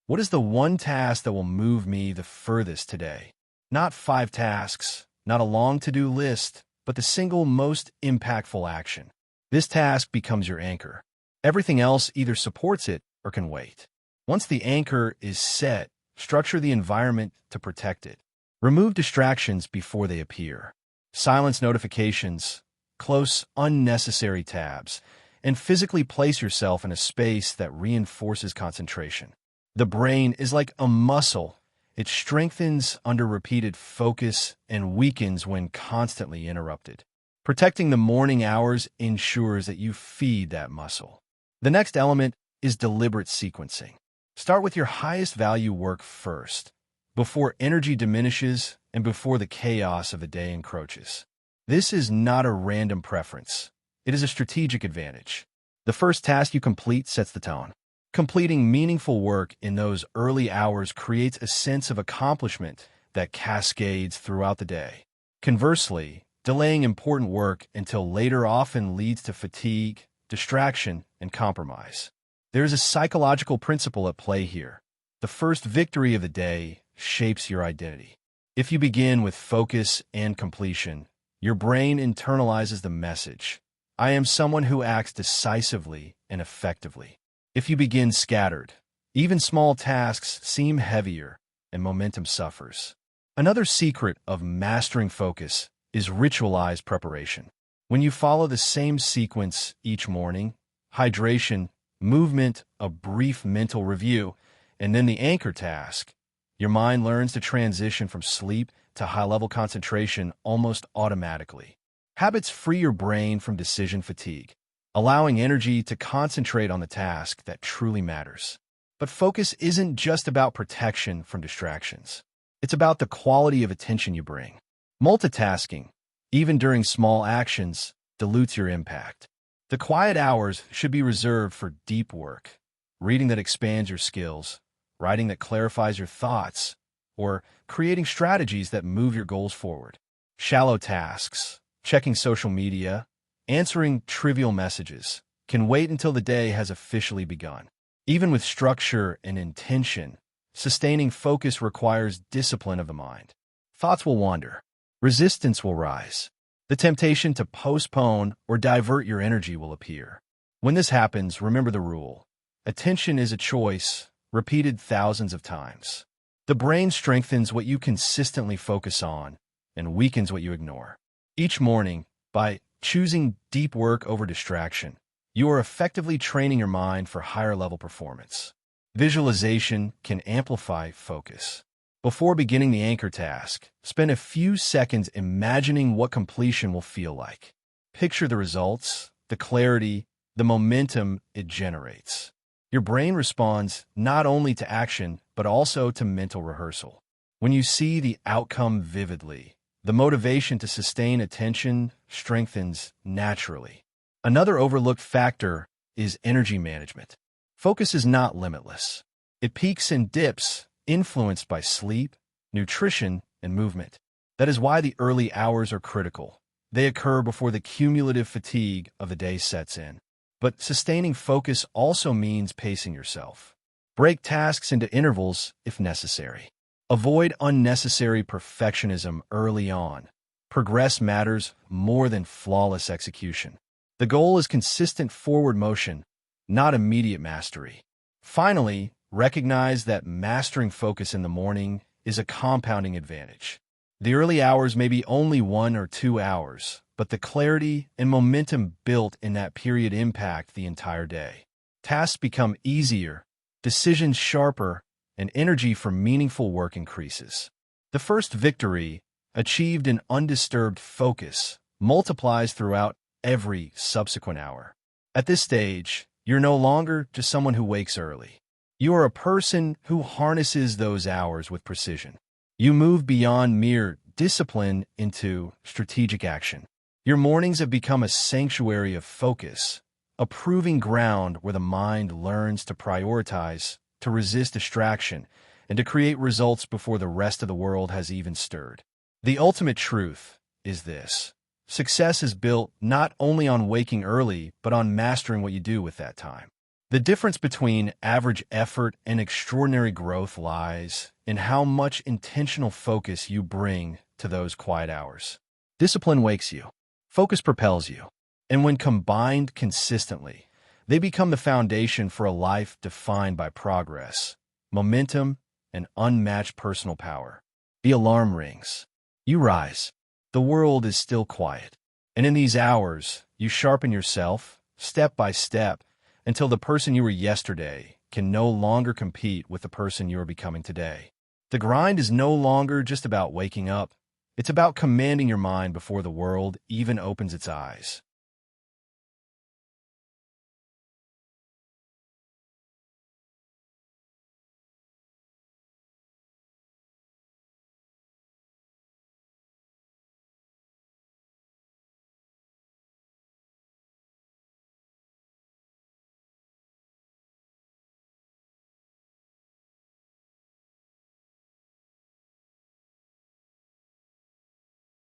what is the one task that will move me the furthest today? Not 5 tasks, not a long to-do list, but the single most impactful action. This task becomes your anchor. Everything else either supports it or can wait. Once the anchor is set, structure the environment to protect it. Remove distractions before they appear. Silence notifications, close unnecessary tabs, and physically place yourself in a space that reinforces concentration. The brain is like a muscle. It strengthens under repeated focus and weakens when constantly interrupted. Protecting the morning hours ensures that you feed that muscle. The next element is deliberate sequencing. Start with your highest value work first, before energy diminishes and before the chaos of the day encroaches. This is not a random preference. It is a strategic advantage. The first task you complete sets the tone. Completing meaningful work in those early hours creates a sense of accomplishment that cascades throughout the day. Conversely, delaying important work until later often leads to fatigue, distraction, and compromise. There is a psychological principle at play here. The first victory of the day shapes your identity. If you begin with focus and completion, your brain internalizes the message. I am someone who acts decisively and effectively. If you begin scattered, even small tasks seem heavier and momentum suffers. Another secret of mastering focus is ritualized preparation. When you follow the same sequence each morning, hydration, movement, a brief mental review, and then the anchor task, your mind learns to transition from sleep to high-level concentration almost automatically. Habits free your brain from decision fatigue, allowing energy to concentrate on the task that truly matters. But focus isn't just about protection from distractions. It's about the quality of attention you bring. Multitasking, even during small actions, dilutes your impact. The quiet hours should be reserved for deep work, reading that expands your skills, writing that clarifies your thoughts, or creating strategies that move your goals forward. Shallow tasks, checking social media, answering trivial messages, can wait until the day has officially begun. Even with structure and intention, sustaining focus requires discipline of the mind. Thoughts will wander. Resistance will rise. The temptation to postpone or divert your energy will appear. When this happens, remember the rule. Attention is a choice, repeated thousands of times. The brain strengthens what you consistently focus on and weakens what you ignore. Each morning, by choosing deep work over distraction, you are effectively training your mind for higher-level performance. Visualization can amplify focus. Before beginning the anchor task, spend a few seconds imagining what completion will feel like. Picture the results, the clarity, the momentum it generates. Your brain responds not only to action, but also to mental rehearsal. When you see the outcome vividly, the motivation to sustain attention strengthens naturally. Another overlooked factor is energy management. Focus is not limitless. It peaks and dips, influenced by sleep, nutrition, and movement. That is why the early hours are critical. They occur before the cumulative fatigue of the day sets in. But sustaining focus also means pacing yourself. Break tasks into intervals if necessary. Avoid unnecessary perfectionism early on. Progress matters more than flawless execution. The goal is consistent forward motion, not immediate mastery. Finally, recognize that mastering focus in the morning is a compounding advantage. The early hours may be only 1 or 2 hours, but the clarity and momentum built in that period impact the entire day. Tasks become easier, decisions sharper, and energy for meaningful work increases. The first victory, achieved in undisturbed focus, multiplies throughout every subsequent hour. At this stage, you're no longer just someone who wakes early. You are a person who harnesses those hours with precision. You move beyond mere discipline into strategic action. Your mornings have become a sanctuary of focus, a proving ground where the mind learns to prioritize, to resist distraction, and to create results before the rest of the world has even stirred. The ultimate truth is this. Success is built not only on waking early, but on mastering what you do with that time. The difference between average effort and extraordinary growth lies in how much intentional focus you bring to those quiet hours. Discipline wakes you. Focus propels you. And when combined consistently, they become the foundation for a life defined by progress, momentum, and unmatched personal power. The alarm rings. You rise. The world is still quiet. And in these hours, you sharpen yourself, step by step, until the person you were yesterday can no longer compete with the person you are becoming today. The grind is no longer just about waking up. It's about commanding your mind before the world even opens its eyes.